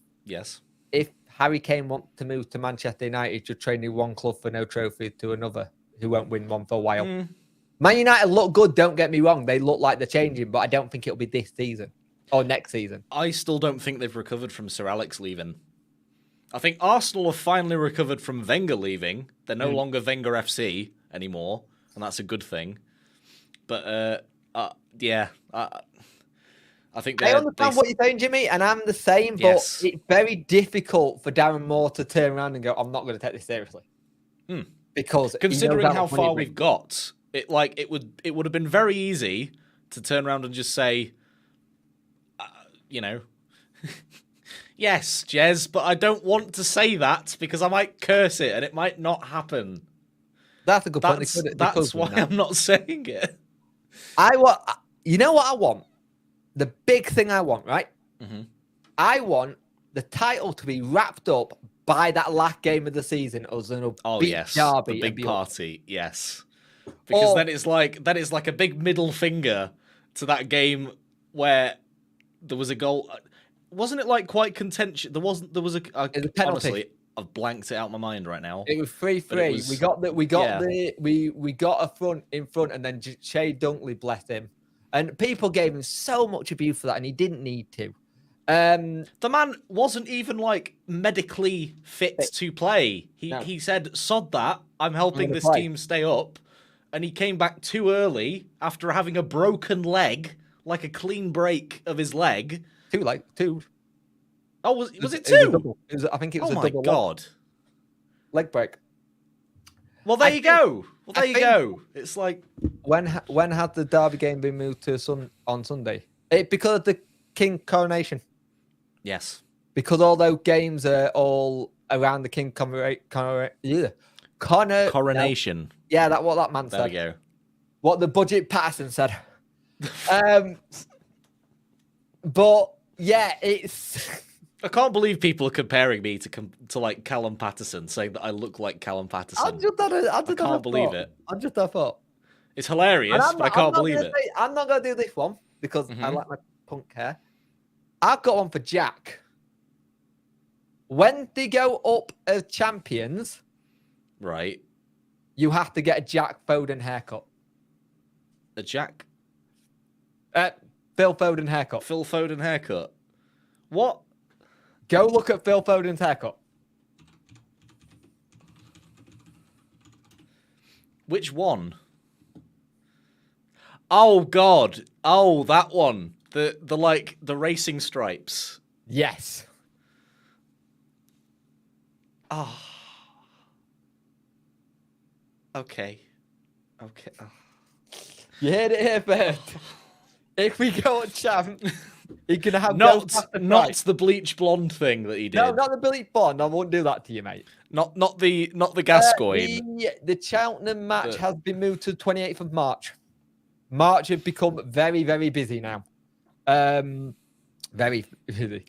Harry Kane wants to move to Manchester United to train in one club for no trophy to another who won't win one for a while. Man United look good, don't get me wrong. They look like they're changing, but I don't think it'll be this season or next season. I still don't think they've recovered from Sir Alex leaving. I think Arsenal have finally recovered from Wenger leaving. They're no longer Wenger FC anymore, and that's a good thing. But, yeah, I think I understand what you're saying, Jimmy, and I'm the same, but Yes. it's very difficult for Darren Moore to turn around and go, I'm not going to take this seriously. Because considering he knows how much money far we've got, it would have been very easy to turn around and just say, yes, Jez, but I don't want to say that because I might curse it and it might not happen. That's a good point. That's why I'm not saying it. You know what I want? The big thing I want, right? I want the title to be wrapped up by that last game of the season. Yes, Derby the big and party, yes. Because then it's like a big middle finger to that game where there was a goal. Wasn't it like quite contentious? There was a penalty. Honestly, I've blanked it out of my mind right now. It was 3-3. We got a front in front, and then Shea Dunkley, bless him, and people gave him so much abuse for that, and he didn't need to. The man wasn't even like medically fit to play. He said, "Sod that! I'm helping this team stay up," and he came back too early after having a broken leg, like a clean break of his leg. Two. Oh, was it two? I think it was a my double. God. Leg break. Well, there you go. It's like when had the Derby game been moved to on Sunday? Because of the King coronation. Yes. Because all those games are all around the King coronation. No. Yeah, that's what that man said. There we go. What the budget Patterson said. But yeah, it's. I can't believe people are comparing me to like Callum Patterson, saying that I look like Callum Patterson. I can't believe it. I just thought. It's hilarious, but I can't believe it. I'm not going to do this one because I like my punk hair. I've got one for Jack. When they go up as champions, right, you have to get a Jack Foden haircut. A Jack? Phil Foden haircut. Phil Foden haircut. What? Go look at Phil Foden's haircut. Which one? Oh God! Oh, that one. The racing stripes. Yes. Oh. Okay. Oh. You heard it here first. If we go on champ, he can have not the bleach blonde thing that he did. No, not the bleach blonde. I won't do that to you, mate. Not the Gascoigne. The Cheltenham match has been moved to the 28th of March. March have become very, very busy now. Very busy.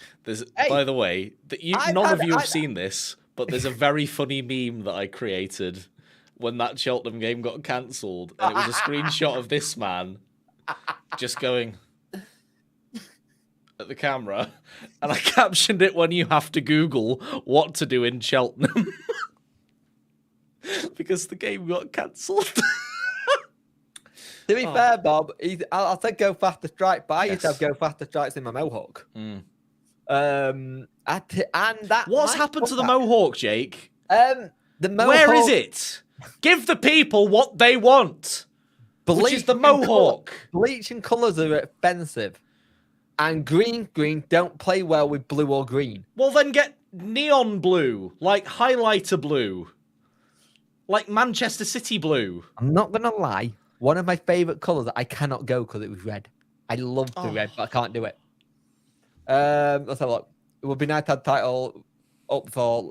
By the way, none of you have seen this, but there's a very funny meme that I created when that Cheltenham game got cancelled, and it was a screenshot of this man just going at the camera, and I captioned it when you have to Google what to do in Cheltenham because the game got cancelled. To be fair, Bob, I said go faster strike, but I used to have Yes. go faster strikes in my Mohawk. Mm. And that What's might happened to come the back. Mohawk, Jake? The Mohawk. Where is it? Give the people what they want, which is the Mohawk. Bleaching colours are expensive, and green don't play well with blue or green. Well, then get neon blue, like highlighter blue, like Manchester City blue. I'm not gonna lie. One of my favourite colours, I cannot go because it was red. I love the red, but I can't do it. Let's have a look. It would be nice to have title up for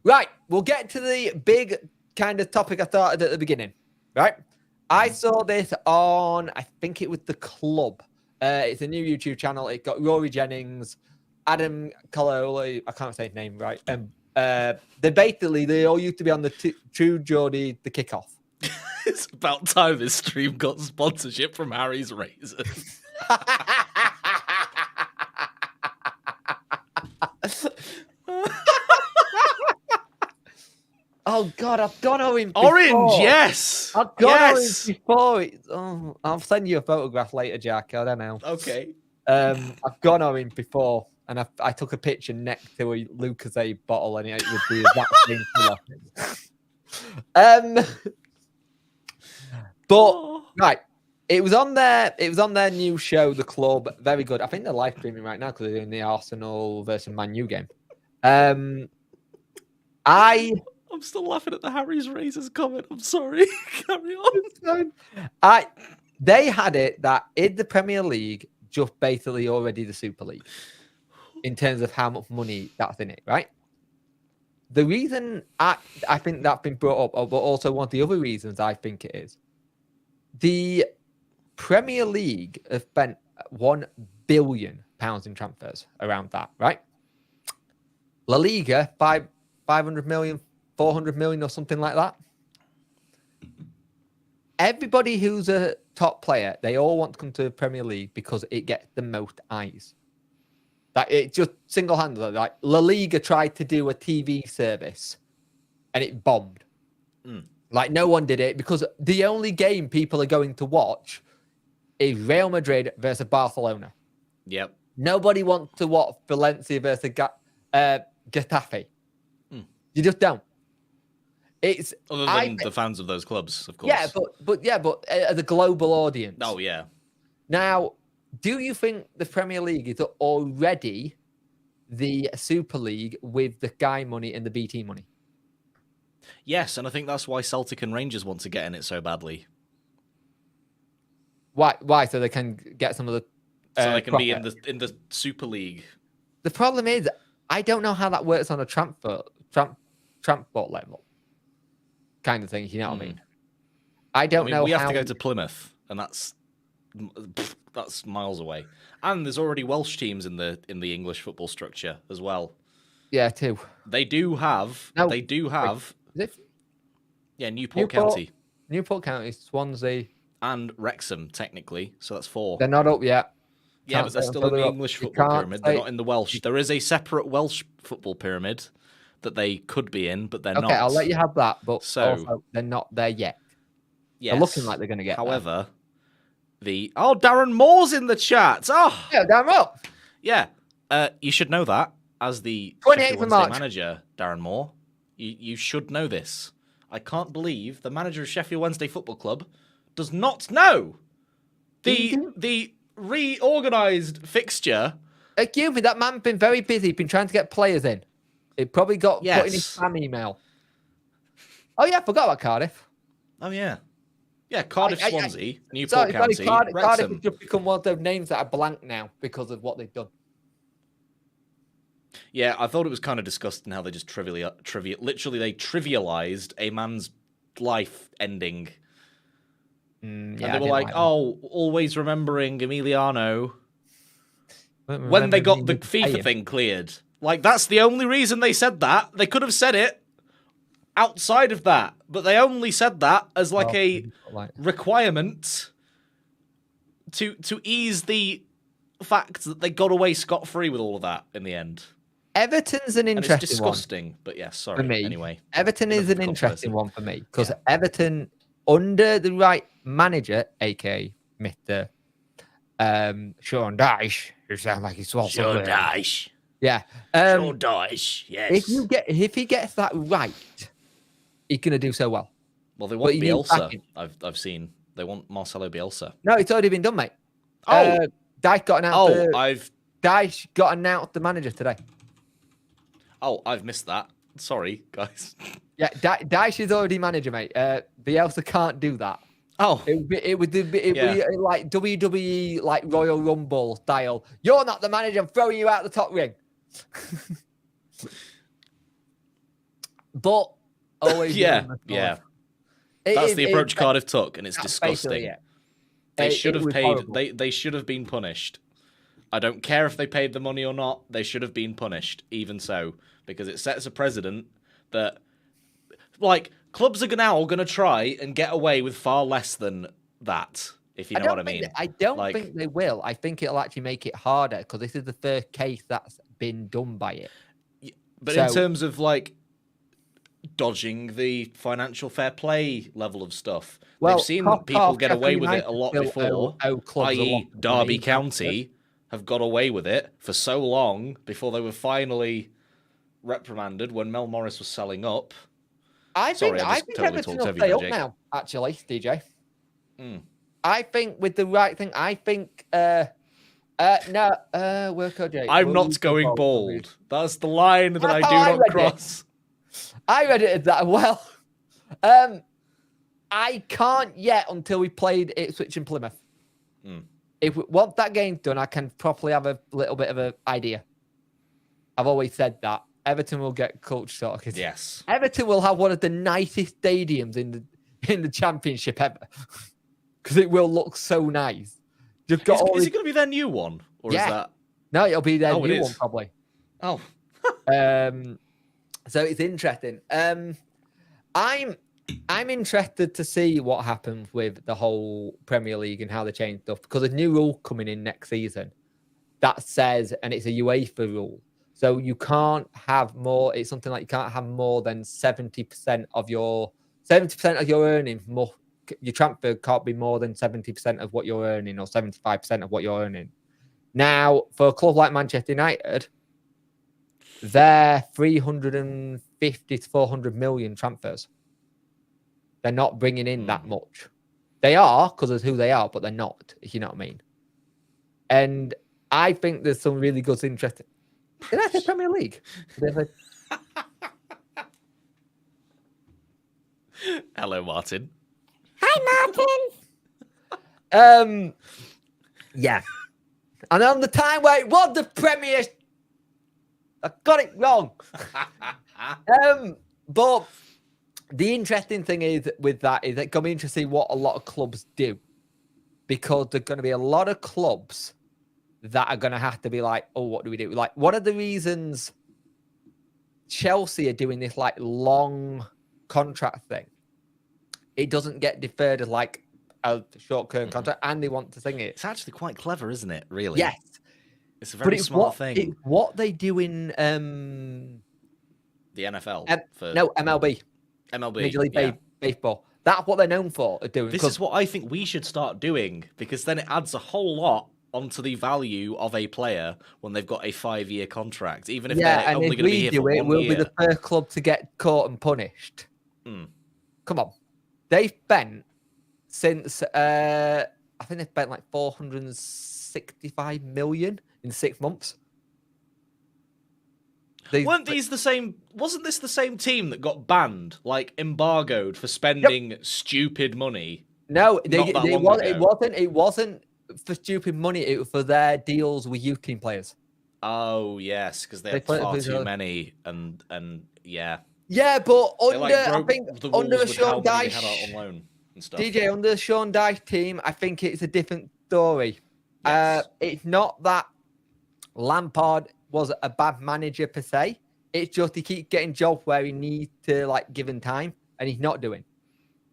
Right, we'll get to the big kind of topic I started at the beginning. Right, I saw this on, I think it was The Club. It's a new YouTube channel. It got Rory Jennings, Adam Cololi. I can't say his name right. They all used to be on the True Geordie, the Kickoff. It's about time this stream got sponsorship from Harry's Razors. Oh God, I've gone orange. Orange, before. yes. I've gone yes. orange before. I'll send you a photograph later, Jack. I don't know. Okay. I've gone orange before, and I took a picture next to a Lucozade bottle, and it would be the exact same colour. But right, it was on their new show, The Club. Very good. I think they're live streaming right now because they're doing the Arsenal versus Man U game. I'm still laughing at the Harry's Razors comment. I'm sorry. Carry on. They had it that in the Premier League, just basically already the Super League in terms of how much money that's in it, right? The reason I think that's been brought up, but also one of the other reasons I think it is, the Premier League has spent £1 billion in transfers around that, right? La Liga, 500 million, 400 million or something like that. Everybody who's a top player, they all want to come to the Premier League because it gets the most eyes. That it just single-handedly, like La Liga tried to do a TV service and it bombed. Like no one did it because the only game people are going to watch is Real Madrid versus Barcelona. Yep. Nobody wants to watch Valencia versus Getafe. You just don't. It's Other than the fans of those clubs, of course. Yeah, but as a global audience. Oh yeah. Now, do you think the Premier League is already the Super League with the Sky money and the BT money? Yes, and I think that's why Celtic and Rangers want to get in it so badly. Why? So they can get some of the So they can profit. be in the Super League. The problem is, I don't know how that works on a transport level kind of thing. You know what I mean? I don't know. We how... have to go to Plymouth, and that's miles away. And there's already Welsh teams in the English football structure as well. Yeah, too. They do have. No, They do have. Is it Yeah, Newport County Newport County, Swansea, and Wrexham technically. So that's 4. they're not up yet. Yeah, Can't but they're say still until in the they're up. English You football can't pyramid. They're say- not in the Welsh. There is a separate Welsh football pyramid that they could be in, but they're not. Okay, I'll let you have that, but So- also they're not there yet. Yes. They're looking like they're going to get there. However, Darren Moore's in the chat. Oh, Yeah, damn up. yeah. You should know that as the 28th Sheffield of Wednesday March. manager, Darren Moore. You should know this. I can't believe the manager of Sheffield Wednesday Football Club does not know the reorganised fixture. Excuse me, that man's been very busy, been trying to get players in. It probably got put in his Yes. spam email. Oh, yeah, I forgot about Cardiff. Oh yeah, yeah. Cardiff, I- Swansea, Newport Sorry, County, Cardiff Wrexham. has just become one of those names that are blank now because of what they've done. Yeah, I thought it was kind of disgusting how they just literally they trivialized a man's life ending. And they were like, "Oh, always remembering Emiliano." When they got the FIFA thing cleared. Like, that's the only reason they said that. They could have said it outside of that, but they only said that as like a requirement to ease the fact that they got away scot-free with all of that in the end. Everton's an And it's interesting one disgusting, but yeah, for sorry. me. Anyway, Everton enough is of an the interesting controversy. one for me because Yeah. Everton, under the right manager, aka Mr. Sean Dyche, who sounds like he's swallowed Sean something. Dyche. Yeah. Sean Dyche. Yes. If he gets that right, he's gonna do so well. Well, they want you need Bielsa. backing. I've seen they want Marcelo Bielsa. No, it's already been done, mate. Oh. Dyche got announced. I've Dyche got announced the manager today. I've missed that. Sorry, guys. Yeah, Dyche is already manager, mate. Bielsa can't do that. Oh, It would be like WWE, like Royal Rumble style. You're not the manager. I'm throwing you out the top ring. But always, yeah. That's It the is- approach it- Cardiff took, and it's that's disgusting. basically it. They It should have was paid. horrible. They should have been punished. I don't care if they paid the money or not. They should have been punished, even so, because it sets a precedent that, like, clubs are now going to try and get away with far less than that. If you know what I mean. I don't think they will. I think it'll actually make it harder because this is the first case that's been done by it. But in terms of like dodging the financial fair play level of stuff, Well, they've seen people get away with it a lot Sheffield before, owe clubs a lot i.e. of Derby money. County have got away with it for so long before they were finally reprimanded when Mel Morris was selling up. I think totally Everton talked will over stay you, up Jake. now. Actually, DJ. Mm. I think with the right thing. I think. Work out, Jake. I'm Will not you going go bald. That's the line that I That's do how I not read it. cross. I read it as that well. I can't yet until we played Ipswich and Plymouth. Mm. Once that game's done, I can properly have a little bit of an idea. I've always said that Everton will get culture shock. Yes. Everton will have one of the nicest stadiums in the Championship ever because it will look so nice. You've got Is it going to be their new one, or is that? No, it'll be their Oh, it new is. one probably. Oh, So it's interesting. I'm interested to see what happens with the whole Premier League and how they change stuff because a new rule coming in next season that says, and it's a UEFA rule, so you can't have more. It's something like you can't have more than 70% of your earnings. Your transfer can't be more than 70% of what you're earning or 75% of what you're earning. Now, for a club like Manchester United, they're 350 to 400 million transfers. They're not bringing in that much. They are because of who they are, but they're not, if you know what I mean. And I think there's some really good, interesting. Did I say Premier League? hello, Martin. Hi, Martin. Yeah. And on the time where it was the Premier, I got it wrong. But the interesting thing is with that is it's going to be interesting to see what a lot of clubs do because there's going to be a lot of clubs that are going to have to be like, oh, what do we do? Like, one of the reasons Chelsea are doing this like long contract thing, it doesn't get deferred as like a short-term contract, and they want to sing it. It's actually quite clever, isn't it? Really? Yes. It's a very smart thing. It's what they do in The NFL. MLB. MLB. Major League Baseball. That's what they're known for doing. This is what I think we should start doing because then it adds a whole lot onto the value of a player when they've got a 5-year contract, even if they're only going to be here for 1 year. We'll be the first club to get caught and punished. Come on. They spent since I think they spent like 465 million in 6 months. Wasn't this the same team that got banned, like embargoed for spending stupid money? No, it it wasn't for stupid money. It was for their deals with youth team players. Oh yes, because they had far too many, and yeah. Yeah, but I think under a Sean Dyche, Dyche, on loan and stuff. DJ, under the Sean Dyche team, I think it's a different story. Yes. It's not that Lampard was a bad manager per se. It's just he keeps getting jobs where he needs to like give him time, and he's not doing.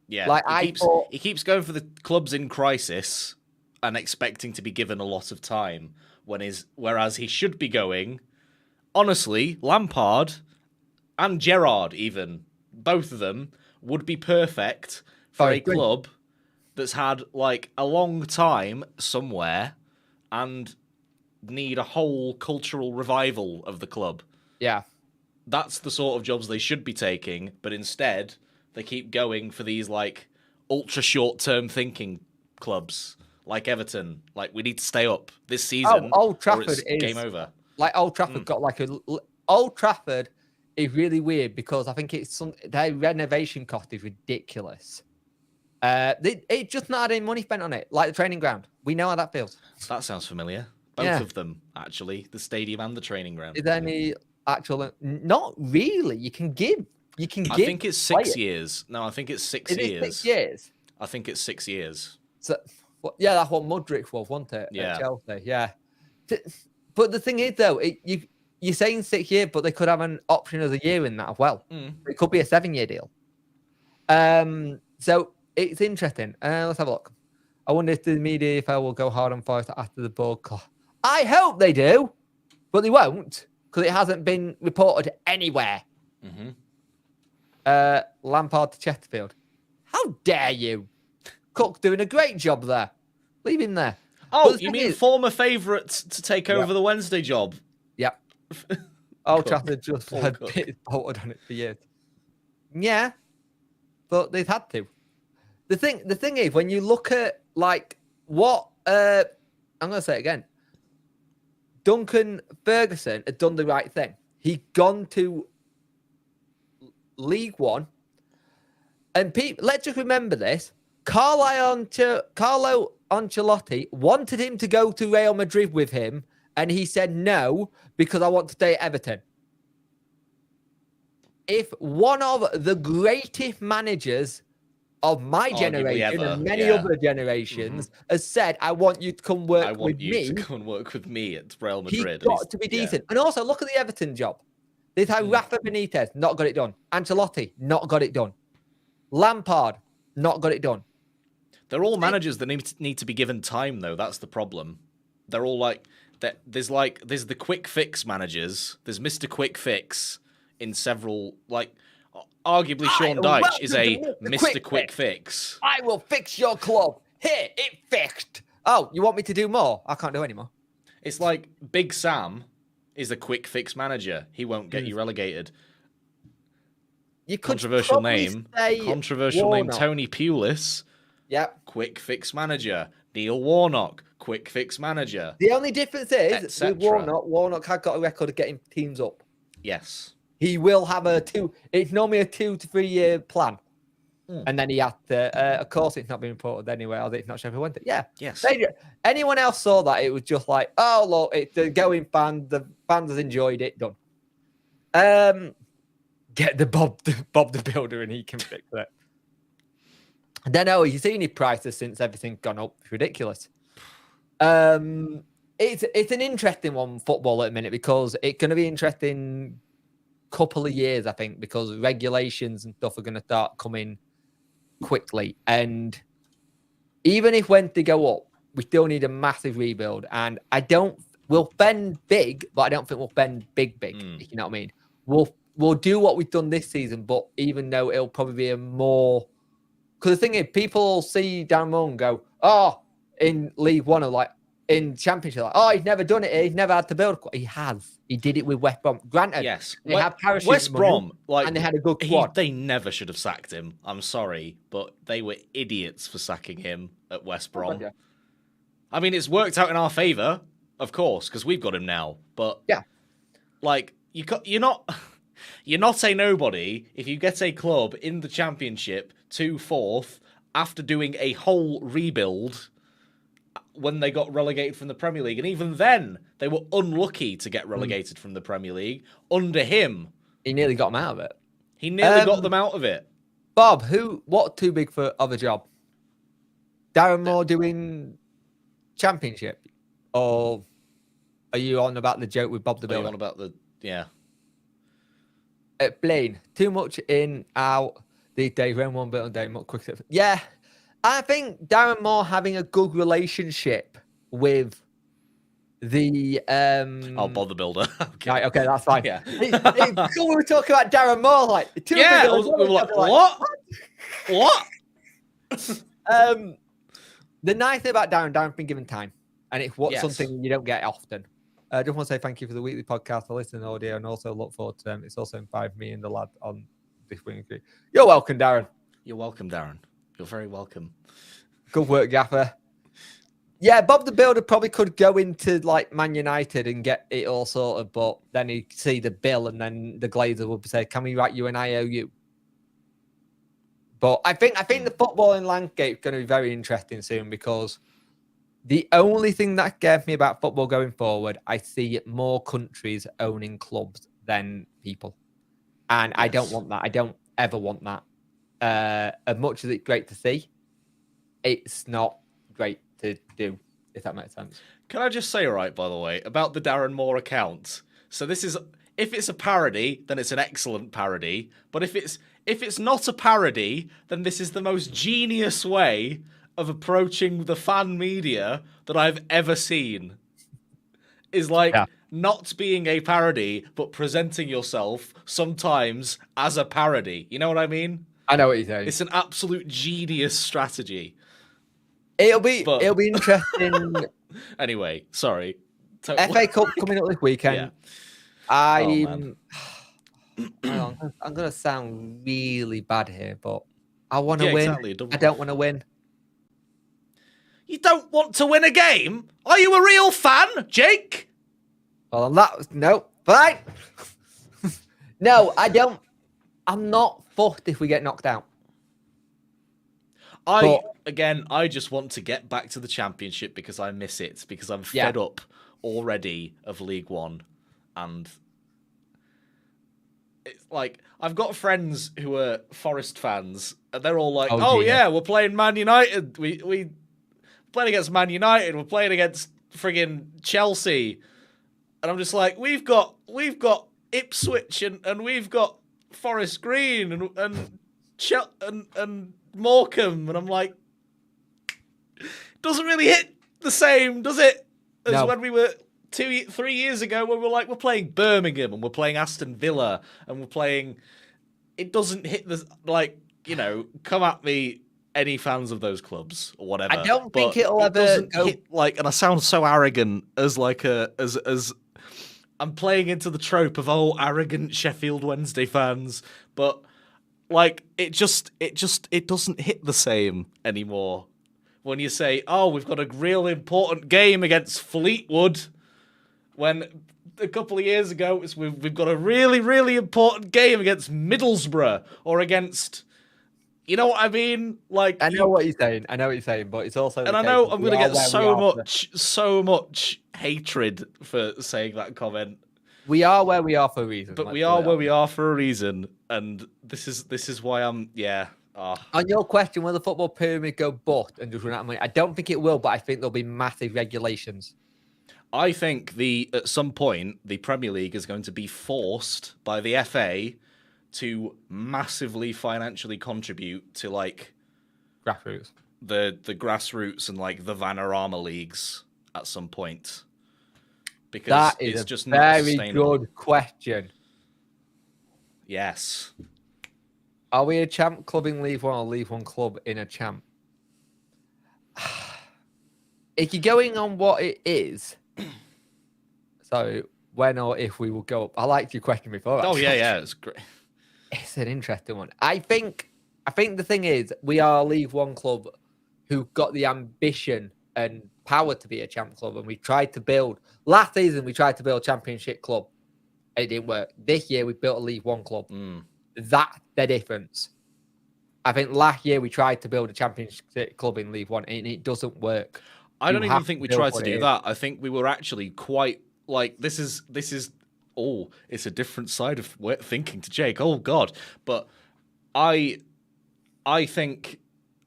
Yeah, Like he keeps going for the clubs in crisis, and expecting to be given a lot of time whereas he should be going. Honestly, Lampard and Gerrard, even both of them, would be perfect for a club that's had like a long time somewhere and need a whole cultural revival of the club. Yeah. That's the sort of jobs they should be taking, but instead they keep going for these like ultra short-term thinking clubs like Everton. Like, we need to stay up this season. Old or Trafford it's is game over. Like Old Trafford got like Old Trafford is really weird because I think their renovation cost is ridiculous. It just not had any money spent on it, like the training ground. We know how that feels. That sounds familiar. Both of them, actually, the stadium and the training ground. Is there any actual? Not really. You can give. I think it's 6 years. No, I think it's 6 years. 6 years. I think it's 6 years. So, yeah, that's what Mudryk was, wasn't it? Yeah. At Chelsea, yeah. But the thing is, though, you're saying 6 years, but they could have an option of a year in that as well. It could be a 7-year deal. So it's interesting. Let's have a look. I wonder if the media, if I will go hard on Forest after the board. I hope they do, but they won't because it hasn't been reported anywhere. Lampard to Chesterfield. How dare you? Cook's doing a great job there. Leave him there. Oh, you mean former favourite to take over the Wednesday job? Yep. Old Trafford just had bit bolted on it for years. Yeah, but they've had to. The thing is, when you look at like what I'm going to say it again. Duncan Ferguson had done the right thing. He'd gone to League One, and let's just remember this: Carlo Ancelotti wanted him to go to Real Madrid with him, and he said no because I want to stay at Everton. If one of the greatest managers of my generation and many other generations has said, I want you to come work with me. To come and work with me at Real Madrid. He's got to be decent. And also, look at the Everton job. They've had Rafa Benitez, not got it done. Ancelotti, not got it done. Lampard, not got it done. They're all managers that need to be given time, though. That's the problem. They're all there's the quick fix managers. There's Mr. Quick Fix in several, arguably Sean Dyche is a Mr. Quick Fix. I will fix your club. Here, it fixed. Oh, you want me to do more? I can't do any more. It's like Big Sam is a quick fix manager. He won't get you relegated. Controversial name, Tony Pulis. Yep. Quick fix manager. Neil Warnock, quick fix manager. The only difference is with Warnock had got a record of getting teams up. Yes. He will have it's normally a 2 to 3 year plan. And then he had to, of course, it's not been reported anywhere. It's not Sheffield Wednesday. Yeah. Yes. Anyone else saw that? It was just like, oh, look, it's a going fan. The fans has enjoyed it. Done. Get the Bob the Builder and he can fix it. I don't know. You've seen his prices since everything's gone up. It's ridiculous. It's an interesting one, football at the minute, because it's going to be interesting couple of years, I think, because regulations and stuff are going to start coming quickly. And even if Wednesday go up, we still need a massive rebuild. And we'll spend big, but I don't think we'll spend big, if you know what I mean. We'll do what we've done this season, but even though it'll probably be a more... Because the thing is, people see Dan Moore and go, oh, in League One, or like in Championship, like, oh, he's never done it. He's never had to build. He has. He did it with West Brom. Granted, yes, they have parachute West Brom, and they had a good squad. They never should have sacked him. I'm sorry, but they were idiots for sacking him at West Brom. Yeah. I mean, it's worked out in our favour, of course, because we've got him now. But yeah, you're not a nobody if you get a club in the Championship to fourth after doing a whole rebuild when they got relegated from the Premier League. And even then, they were unlucky to get relegated from the Premier League. Under him, he nearly got them out of it. He nearly got them out of it. Bob, what too big of a job? Darren Moore doing Championship? Or are you on about the joke with Bob the Builder? Are you on about yeah. Blaine, too much in, out these days, round one bit on day, more quick. Yeah. I think Darren Moore having a good relationship with the Bother Builder. Okay. Right, okay, that's fine. Yeah. We were talking about Darren Moore, like two Yeah, people we were like, what? The nice thing about Darren's been given time, and it's Yes. something you don't get often. I just want to say thank you for the weekly podcast, the listening audio, and also look forward to them. It's also inspired me and the lad on this week. You're welcome, Darren. You're welcome, Darren. You're very welcome. Good work, Gaffer. Yeah, Bob the Builder probably could go into like Man United and get it all sorted, but then he'd see the bill and then the Glazer would say, "Can we write you an IOU?" But I think the footballing landscape is going to be very interesting soon, because the only thing that scares me about football going forward, I see more countries owning clubs than people. And I don't want that. I don't ever want that. As much as it's great to see, it's not great to do, if that makes sense. Can I just say, right, by the way, about the Darren Moore account? So this is, if it's a parody, then it's an excellent parody. But if it's not a parody, then this is the most genius way of approaching the fan media that I've ever seen. Is like not being a parody, but presenting yourself sometimes as a parody. You know what I mean? I know what you're saying. It's an absolute genius strategy. It'll be interesting. Anyway, sorry. FA Cup coming up this weekend. Yeah. I'm going to sound really bad here, but I want to win. Exactly. I don't want to win. You don't want to win a game? Are you a real fan, Jake? Well, no, fine. No, I don't. I'm not fussed if we get knocked out. I just want to get back to the Championship because I miss it, because I'm fed up already of League One. And it's like, I've got friends who are Forest fans, and they're all like, we're playing Man United. We playing against Man United. We're playing against friggin' Chelsea. And I'm just like, we've got Ipswich and we've got Forest Green and Morecambe, and I'm like, doesn't really hit the same, does it? As when we were 3 years ago, when we're playing Birmingham and we're playing Aston Villa and we're playing. It doesn't hit the come at me, any fans of those clubs or whatever. I don't think it'll ever go. Hit, and I sound so arrogant as I'm playing into the trope of arrogant Sheffield Wednesday fans, but it doesn't hit the same anymore. When you say, we've got a real important game against Fleetwood, when a couple of years ago we've got a really, really important game against Middlesbrough or against, you know what I mean? I know what you're saying, but it's also. And I know I'm going to get so much hatred for saying that comment. We are where we are for a reason. But we are where we are for a reason, and this is why I'm On your question, will the football pyramid go bust and just run out of money? I don't think it will, but I think there'll be massive regulations. I think at some point the Premier League is going to be forced by the FA to massively financially contribute to grassroots, the grassroots and the Vanarama leagues at some point. Because that is it's just a not very sustainable. good question. Yes. Are we a champ club in League One or League One club in a champ? If you're going on what it is, so when or if we will go up. I liked your question before. Actually. Oh yeah, it's great. It's an interesting one. I think the thing is, we are a League One club who got the ambition and power to be a champ club, and we tried to build. Last season, we tried to build a Championship club. It didn't work. This year, we built a League One club. That's the difference. I think last year we tried to build a Championship club in League One, and it doesn't work. I don't even think we tried to do that. I think we were actually quite this is. It's a different side of thinking to Jake. Oh God, but I think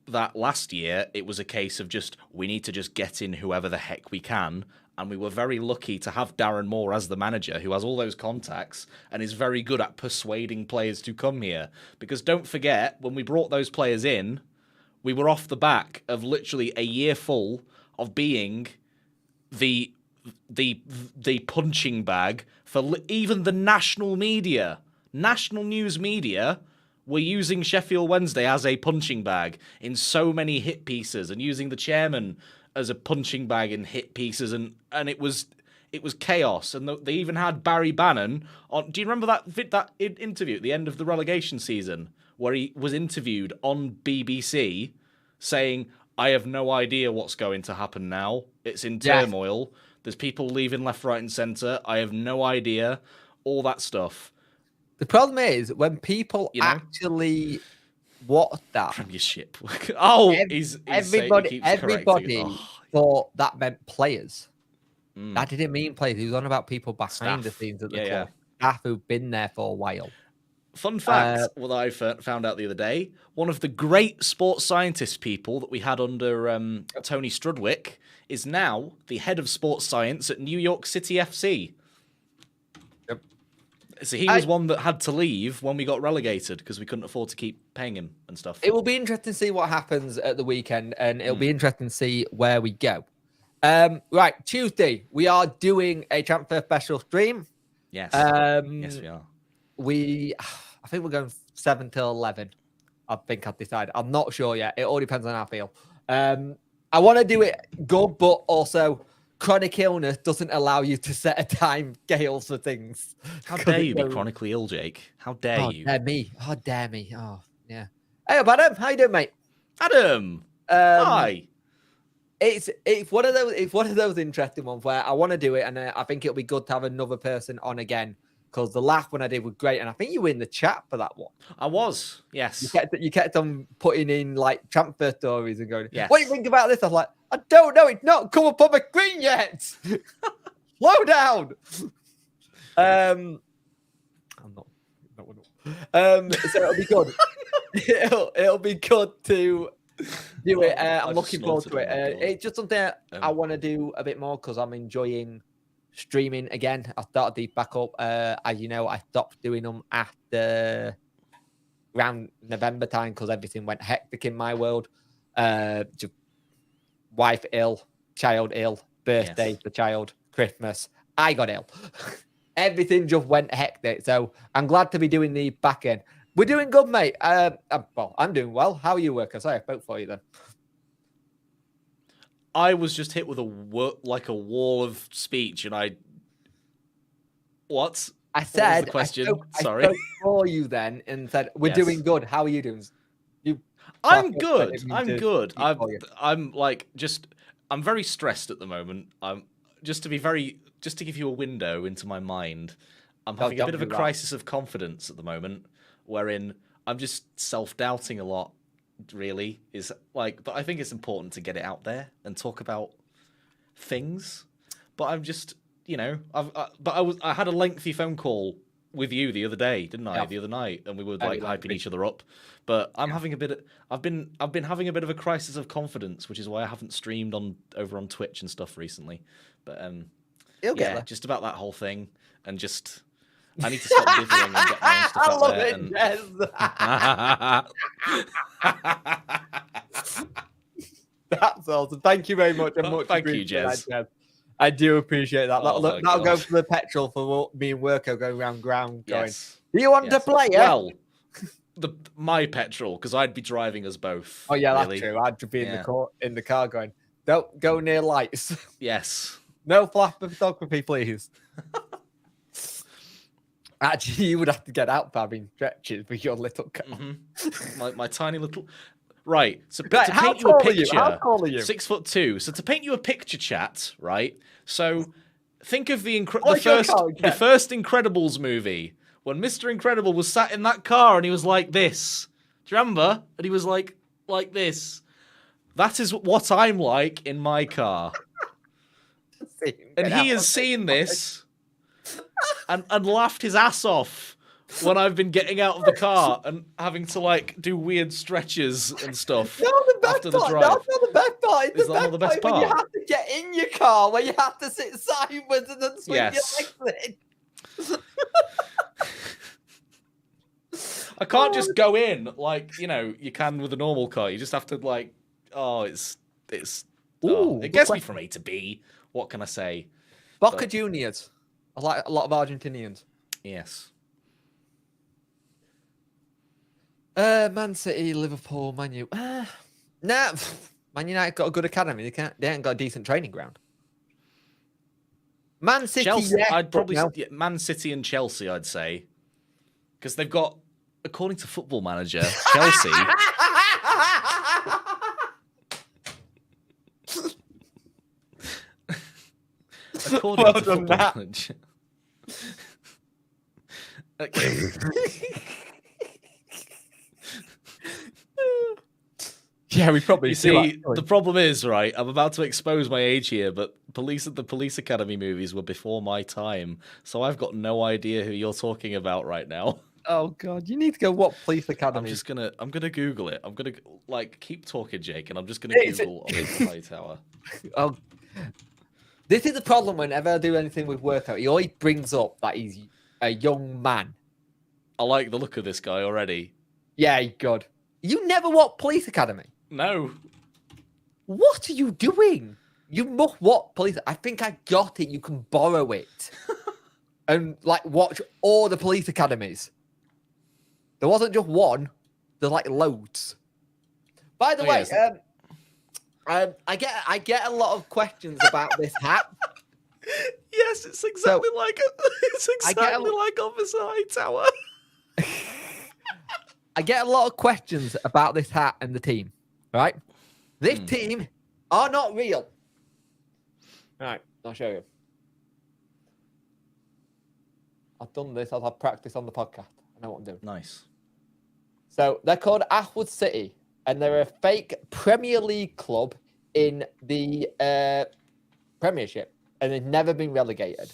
that last year it was a case of we need to just get in whoever the heck we can, and we were very lucky to have Darren Moore as the manager, who has all those contacts and is very good at persuading players to come here. Because don't forget, when we brought those players in, we were off the back of literally a year full of being the punching bag for even the national media. National news media were using Sheffield Wednesday as a punching bag in so many hit pieces, and using the chairman as a punching bag in hit pieces, and it was chaos. And they even had Barry Bannon on. Do you remember that interview at the end of the relegation season where he was interviewed on BBC saying, "I have no idea what's going to happen now. It's in turmoil. There's people leaving left, right, and centre. I have no idea." All that stuff. The problem is when people actually watch that. Premiership. Everybody thought that meant players. That didn't mean players. He was on about people behind the scenes at the club. Staff who've been there for a while. Fun fact, what I found out the other day, one of the great sports scientist people that we had under Tony Strudwick is now the head of sports science at New York City FC. Yep. So he was one that had to leave when we got relegated because we couldn't afford to keep paying him and stuff. It will be interesting to see what happens at the weekend, and it'll be interesting to see where we go. Right, Tuesday, we are doing a transfer special stream. Yes. Yes, we are. I think we're going 7 till 11. I think I've decided. I'm not sure yet. It all depends on how I feel. I want to do it good, but also chronic illness doesn't allow you to set a time scale for things. How dare you be chronically ill, Jake? How dare you? How dare me? Oh, yeah. Hey, Adam, how you doing, mate? Adam, hi. It's one of those interesting ones where I want to do it, and I think it'll be good to have another person on again, because the last one I did was great, and I think you were in the chat for that one. I was, yes. You kept on putting in like transfer stories and going, yes. "What do you think about this?" I was like, "I don't know. It's not come up on my screen yet. Slow down." I'm not. So it'll be good. it'll be good to do it. I'm looking forward to it. It's just something I want to do a bit more because I'm enjoying streaming again. I started these back up. As you know, I stopped doing them after around November time because everything went hectic in my world. Just wife ill, child ill, birthday for the child, Christmas. I got ill. Everything just went hectic. So I'm glad to be doing the back end. We're doing good, mate. Well, I'm doing well. How are you working? Sorry, I spoke for you then. I was just hit with a wall of speech, and what? I said, what was the question? Sorry. I spoke for you then and said, we're doing good. How are you doing? I'm good. I'm good. I'm very stressed at the moment. Just to give you a window into my mind. I'm having a bit of a crisis of confidence at the moment, wherein I'm just self-doubting a lot. Really, but I think it's important to get it out there and talk about things. But I'm just, I had a lengthy phone call with you the other day, didn't I? Yeah. The other night, and we were hyping each other up. But I'm having I've been having a bit of a crisis of confidence, which is why I haven't streamed over on Twitch and stuff recently. But you'll get there. Just about that whole thing, and just I need to stop diddling and get my own stuff out there. That's awesome. Thank you very much. Thank you, Jez. I do appreciate that. That'll go for the petrol for me and Worko going around ground going, do you want to play it? Well, my petrol, because I'd be driving us both. Oh, yeah, that's true. I'd be in the car going, don't go near lights. Yes. No flash photography, please. Actually, you would have to get out for having stretches with your little car. Mm-hmm. My tiny little... Right, so to paint you a picture... How tall are you? 6'2". So to paint you a picture, chat, right? So think of the first Incredibles movie, when Mr. Incredible was sat in that car and he was like this. Do you remember? And he was like this. That is what I'm like in my car. And he has seen this and laughed his ass off when I've been getting out of the car and having to do weird stretches and stuff after the drive. That's not the best part. Is that not the best part? When you have to get in your car, where you have to sit sideways and then swing your legs in. I can't just go in like you can with a normal car. You just have to it good gets me question. from A to B. What can I say? Boca But- Juniors. I like a lot of Argentinians. Yes. Man City, Liverpool, Man U. Nah, Man United got a good academy. They ain't got a decent training ground. Man City, Chelsea. yeah, I'd probably no. Man City and Chelsea. I'd say because they've got, according to Football Manager, Chelsea. According Well to done, Football Matt. Manager. Okay. Yeah, we probably You do, see, actually. the problem is, right, I'm about to expose my age here, but the Police Academy movies were before my time, so I've got no idea who you're talking about right now. Oh god, you need to go. What police academy? I'm gonna Google it. I'm gonna keep talking, Jake, and I'm just gonna It's- Google Olympia Hightower. Oh, this is the problem. Whenever I do anything with workout, he always brings up that he's a young man. I like the look of this guy already. Yeah, God. You never watch Police Academy. No, What are you doing? You must watch Police. I think I got it. You can borrow it and watch all the Police Academies. There wasn't just one. There's loads. By the way, yes. I get a lot of questions about this hat. yes, it's exactly like Officer Hightower. I get a lot of questions about this hat and the team. Right? This team are not real. All right, I'll show you. I've done this. I've had practice on the podcast. I know what I'm doing. Nice. So they're called Ashwood City, and they're a fake Premier League club in the Premiership, and they've never been relegated.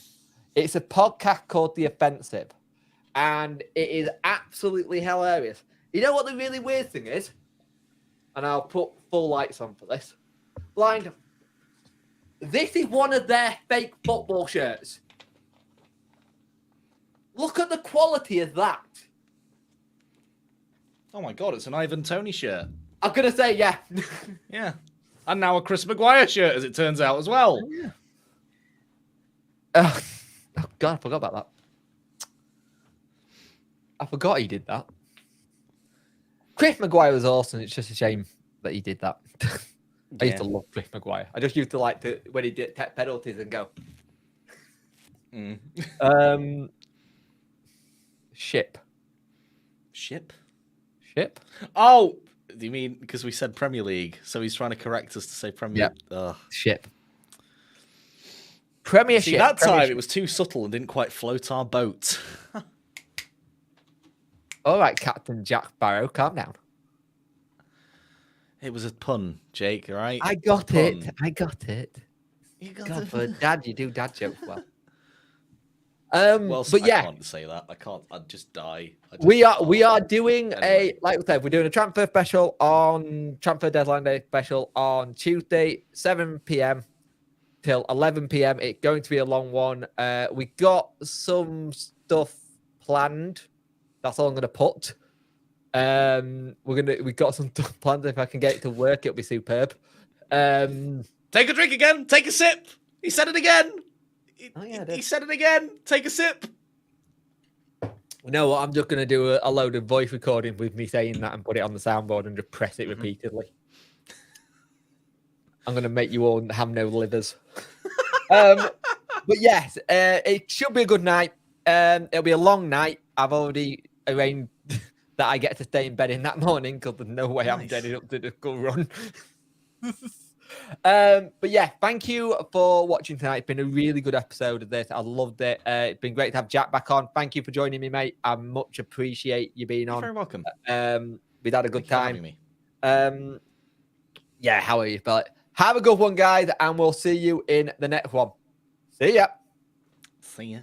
It's a podcast called The Offensive, and it is absolutely hilarious. You know what the really weird thing is? And I'll put full lights on for this. Blind. This is one of their fake football shirts. Look at the quality of that. Oh my god, it's an Ivan Toney shirt. I'm going to say, yeah. Yeah. And now a Chris Maguire shirt, as it turns out, as well. Oh, God, I forgot about that. I forgot he did that. Chris Maguire was awesome. It's just a shame that he did that. I used to love Chris Maguire. I just used to when he did take penalties and go. Ship. Ship? Oh, Do you mean because we said Premier League? So he's trying to correct us to say Premier League. Ugh. ship. Premiership. See, that time Premiership. it was too subtle and didn't quite float our boat. All right, Captain Jack Sparrow, calm down. It was a pun, Jake, all right? I got it. Pun. I got it. You got God, it. for a dad, you do dad jokes well. Well, but yeah, I can't say that. I can't. I'd just die. we are doing Anyway. like we said, we're doing a transfer deadline day special on Tuesday, 7 p.m. till 11 p.m. It's going to be a long one. We got some stuff planned. That's all I'm gonna put. We got some stuff planned. If I can get it to work, it'll be superb. Take a drink again. Take a sip. He said it again. Oh, yeah, I did. He said it again. Take a sip. You know what? I'm just going to do a load of voice recording with me saying that and put it on the soundboard and just press it repeatedly. I'm going to make you all have no livers. But yes, it should be a good night. It'll be a long night. I've already arranged that I get to stay in bed in that morning because there's no way I'm Nice. getting up to the school run. But yeah, thank you for watching tonight. It's been a really good episode of this. I loved it. It's been great to have Jack back on. Thank you for joining me, mate. I much appreciate you being You're on. very welcome. We've had a good Thank you for time. having me. Yeah, how are you, Philip? Have a good one, guys, and we'll see you in the next one. See ya. See ya.